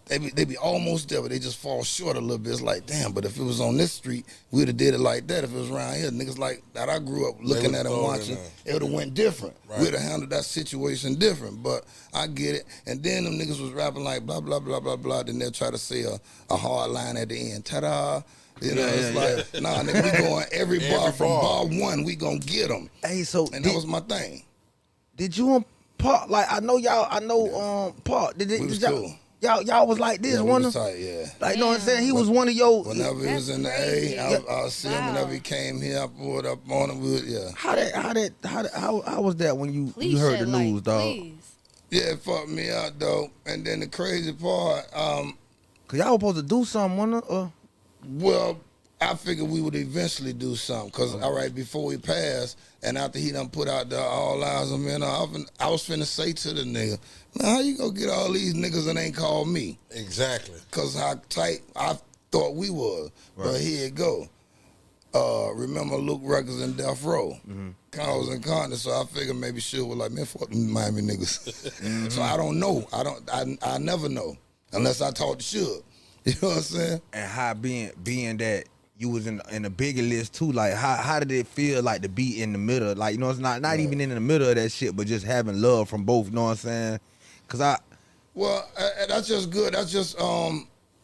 they be almost there, but they just fall short a little bit. It's like, damn, but if it was on this street, we'd have did it like that. If it was around here, niggas like that I grew up looking at and watching, it would have went different. Right. We'd have handled that situation different, but I get it. And then them niggas was rapping like blah, blah, blah, blah, blah. Then they'll try to say a hard line at the end. Ta-da. You know, it's like, nah, nigga, we going every bar from bar one, we gonna get them. Hey, so that was my thing. Did you and Park, like, I know Park, Cool. Y'all was like this, yeah, one of yeah. Like, you know what I'm saying? He was one of your. Whenever he was in the A, I see him. Whenever he came here, I pulled up on him. Yeah. How was that when you heard the news, dog? Please. Yeah, it fucked me out though. And then the crazy part, cause y'all were supposed to do something, wasn't it? Well, I figured we would eventually do something. Cause all right, before he passed, and after he done put out the All Eyes on Me, I was finna say to the nigga, man, how you gonna get all these niggas and ain't call me? Exactly. Cause how tight I thought we was. Right. But here it go. Remember Luke Records and Death Row? I was in Congress, so I figured maybe Suge was like, man, fuck them Miami niggas. So I don't know. I never know unless I talk to Suge. You know what I'm saying? And how being that you was in a bigger list too, like how did it feel like to be in the middle? Like, you know, it's not even in the middle of that shit, but just having love from both, you know what I'm saying? Well, that's just good. That's just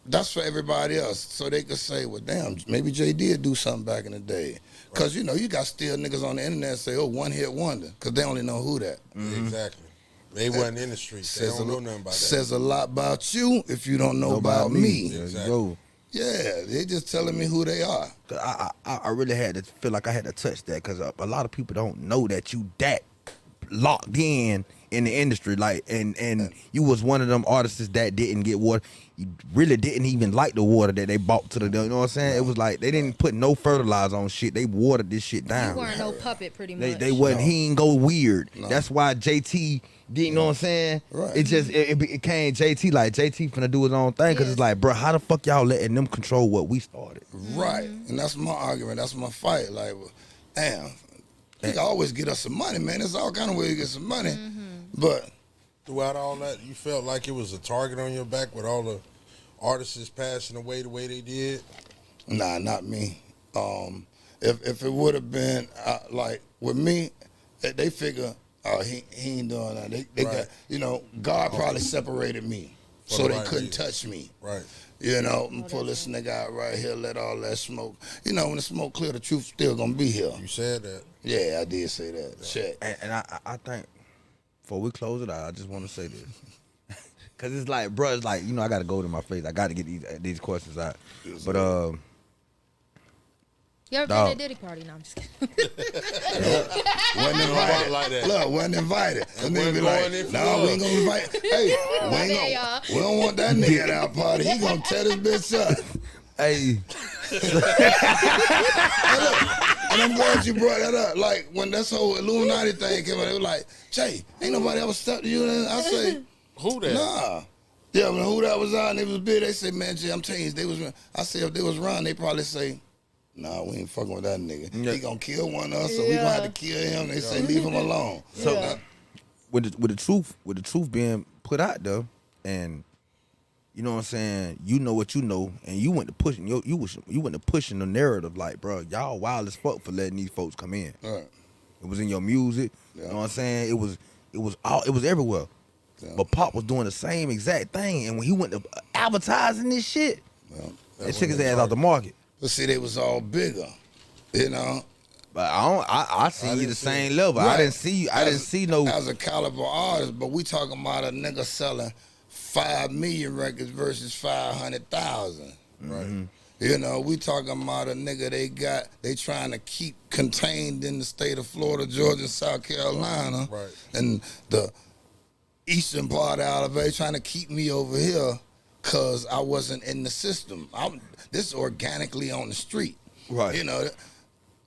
that's for everybody else, so they could say, well, damn, maybe Jay did do something back in the day. Because, right. You know, you got still niggas on the internet say, oh, one hit wonder, because they only know who that. Exactly. They wasn't in the streets. They don't know nothing about that. Says a lot about you if you don't know about me. There Exactly. you go. Yeah, they just telling me who they are. I really had to feel like I had to touch that because a lot of people don't know that you that locked in the industry, like, and you was one of them artists that didn't get water. You really didn't even like the water that they bought to the, you know what I'm saying? It was like they didn't put no fertilizer on shit. They watered this shit down. You weren't no puppet, pretty much. They wasn't. He ain't go weird. No. That's why JT. You know what I'm saying? Right. It just it became JT, like JT finna do his own thing because it's like, bro, how the fuck y'all letting them control what we started? Right, and that's my argument. That's my fight. Like, damn, you can always get us some money, man. There's all kind of ways to get some money, but Throughout all that, you felt like it was a target on your back with all the artists passing away the way they did? nah, not me. If it would have been like with me, they figure. Oh, he ain't doing that. They Right. got, you know, God probably separated me, For so the they right couldn't reason. touch me. Right. You know, and pull this nigga out right here, let all that smoke. You know, when the smoke clear, the truth still gonna be here. You said that. Yeah, I did say that. Check. And I think before we close it out, I just want to say this. Cause it's like, bro, it's like, you know, I gotta go to my face. I gotta get these questions out. But You ever been Dog. to a Diddy party? No, I'm just kidding. Wasn't invited. like that. Look, wasn't invited. And then wasn't be going like, in for nah, love. we ain't gonna invite. Hey, Okay, y'all. we don't want that nigga at our party. He gonna tear this bitch up. hey, And I'm glad you brought that up. Like, when this whole Illuminati thing came out, they were like, Jay, ain't nobody ever stepped to you. And I say, Who that? nah. Yeah, when who that was on, it was big. They said, man, Jay, I'm telling you, they was. I said, if they was wrong, they probably say, nah, we ain't fucking with that nigga. Yeah. He gonna kill one of us, so we gonna have to kill him. They say, leave him alone. so with the truth being put out there, and you know what I'm saying, you know what you know, and you went to pushing you went to pushing the narrative, like, bro, y'all wild as fuck for letting these folks come in. All right. It was in your music. Yeah. You know what I'm saying? It was everywhere. Yeah. But Pop was doing the same exact thing, and when he went to advertising this shit, Well, it took his ass out the market. but see, they was all bigger, you know. But I see you didn't the see same it. level. I Right. didn't see you. I didn't see no. As a caliber artist, but we talking about a nigga selling 5 million records versus 500,000. Right. You know, we talking about a nigga they trying to keep contained in the state of Florida, Georgia, South Carolina, Right. and the eastern part of Alabama, trying to keep me over here because I wasn't in the system. This is organically on the street. Right. You know,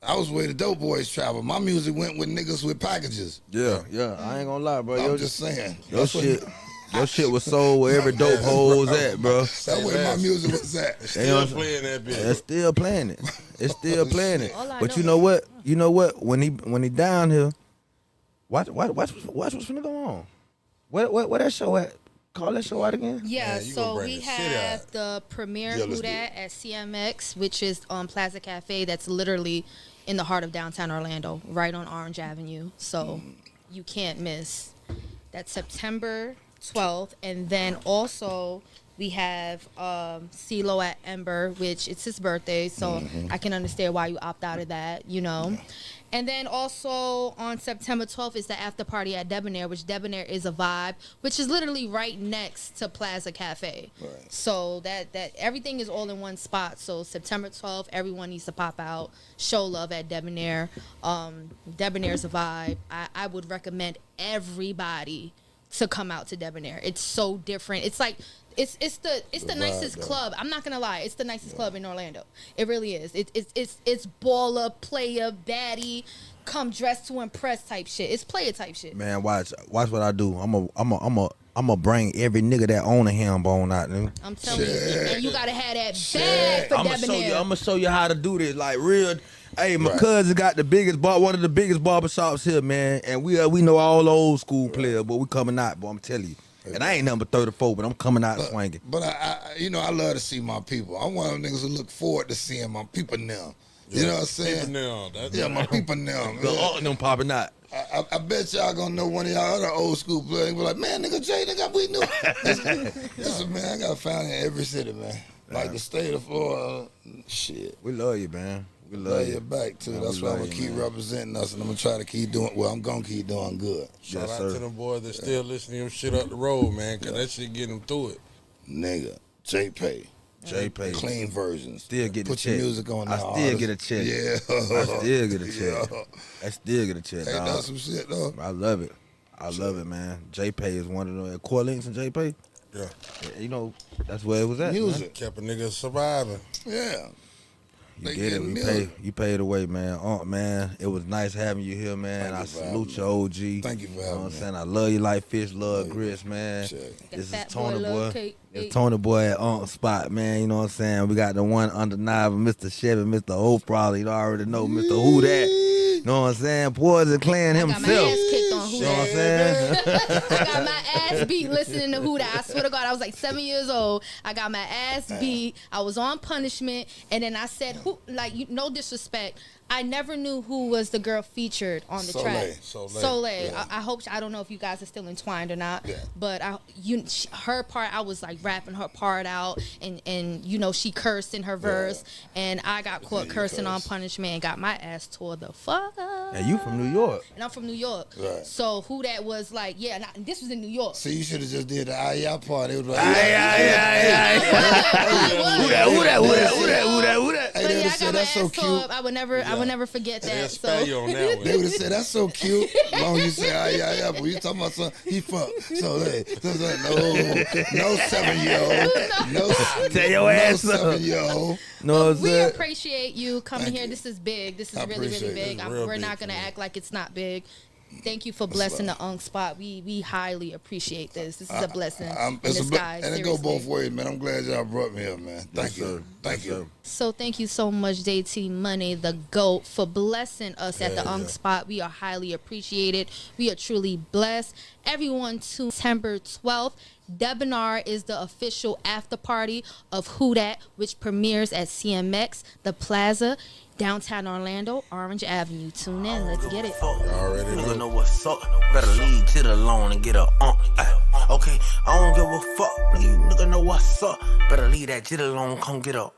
I was where the dope boys travel. My music went with niggas with packages. Yeah. I ain't gonna lie, bro. I'm Your, just saying. your shit was sold where every dope hole's at, bro. That's where my music was at. Still playing that bitch. It's still playing it. It's still playing it. All I But know you know what? You know what? When he down here, watch what's finna go on. Where that show at? Call that show out again. Yeah, Man, you gonna so bring we the shit have out. the premiere Yeah, let's Who do Dat at CMX, which is on Plaza Cafe. That's literally in the heart of downtown Orlando, right on Orange Avenue. So you can't miss. That's September 12th. And then also we have CeeLo at Ember, which it's his birthday, so I can understand why you opt out of that, you know. And then also on September 12th is the after party at Debonair, which Debonair is a vibe, which is literally right next to Plaza Cafe. Right. So that everything is all in one spot. So September 12th, everyone needs to pop out, show love at Debonair. Debonair's a vibe. I would recommend everybody to come out to Debonair. It's so different. It's like it's the vibe, nicest though. club. I'm not gonna lie, it's the nicest club in Orlando. It really is. It's baller, player, baddie, come dressed to impress type shit. It's player type shit. Man, watch what I do. I'm a bring every nigga that own a ham bone out there. I'm telling you, Shit. and you gotta have that bag for I'm Debonair. gonna show you how to do this. Like real. Hey, my Right. cousin got one of the biggest barbershops here, man. And we know all the old school players, but we coming out, boy. I'm telling you. And I ain't number 34, but I'm coming out swinging. But I I love to see my people. I'm one of them niggas who look forward to seeing my people now. You know what I'm saying? People now. That's Yeah, my people now. The alt them popping out. I bet y'all gonna know one of y'all other old school players. They be like, man, nigga, Jay, nigga, we knew. Listen, man, I got a family in every city, man. Like the state of Florida, shit. We love you, man. We love you back too. That's why I'm gonna keep representing us, and I'm gonna try to keep doing. Well, I'm gonna keep doing good. Shout out to them boys that still listening to your shit up the road, man, cause that shit getting them through it. Nigga, J-Pay. Clean versions. Still get Put a your check. music on now. I still get a check. Yeah. I still get a check. Yeah. I still get a check, Ain't dog. that some shit though? I love it. I love it, man. J-Pay is one of the core links in J-Pay. Yeah. You know, that's where it was at. Music. Man. Kept a nigga surviving. Yeah. You get it. You paid away, man. Man, it was nice having you here, man. I salute your OG. Thank you for having me. You know what I'm saying? I love you like fish, love grits, man. This is Tony Boy. It's Tony Boy at Spot, man. You know what I'm saying? We got the one undeniable Mr. Chevy, Mr. O probably. You already know Mr. Who That. You know what I'm saying? Poison Clan himself. I got my ass kicked on Who You know what I'm That. saying? I got my ass beat listening to Who That. I swear to God, I was like 7 years old. I got my ass beat. I was on punishment. And then I said, "Who?" Like, no disrespect. I never knew who was the girl featured on the track. Soleil. Yeah. I hope, I don't know if you guys are still entwined or not, yeah. but her part, I was like rapping her part out, and you know, she cursed in her verse, and I got caught cursing on punishment and got my ass tore the fuck up. And you from New York. And I'm from New York. Right. So Who That was like, this was in New York. See, you should have just did the ayah part. It was like, Who that? But yeah, I got my that's so ass cute. tore up. I would never forget that. So on that one. They would have said, that's so cute. As long as you say, ayah, but you talking about something, he fucked. So, no 7-year-old. No, Tell your ass up. 7-year-old. No, we appreciate you coming Thank here. you. This is big. This is I really, really appreciate it. big. It's real We're big not for gonna me. act like it's not big. Thank you for blessing the Unk Spot. We highly appreciate this. This is a blessing in disguise. And it go both seriously. ways, man. I'm glad y'all brought me here, man. Thank you. Thank you. So thank you so much, JT Money, the GOAT, for blessing us at the Unk Spot. We are highly appreciated. We are truly blessed. Everyone to September 12th. Debinar is the official after party of Who Dat, which premieres at CMX, the Plaza, downtown Orlando, Orange Avenue. Tune in. Let's get it. Already Nigga know what's up. Better leave to the loan and get a Okay, I don't give a fuck. You nigga know what's up. Better leave that jit alone. Come get a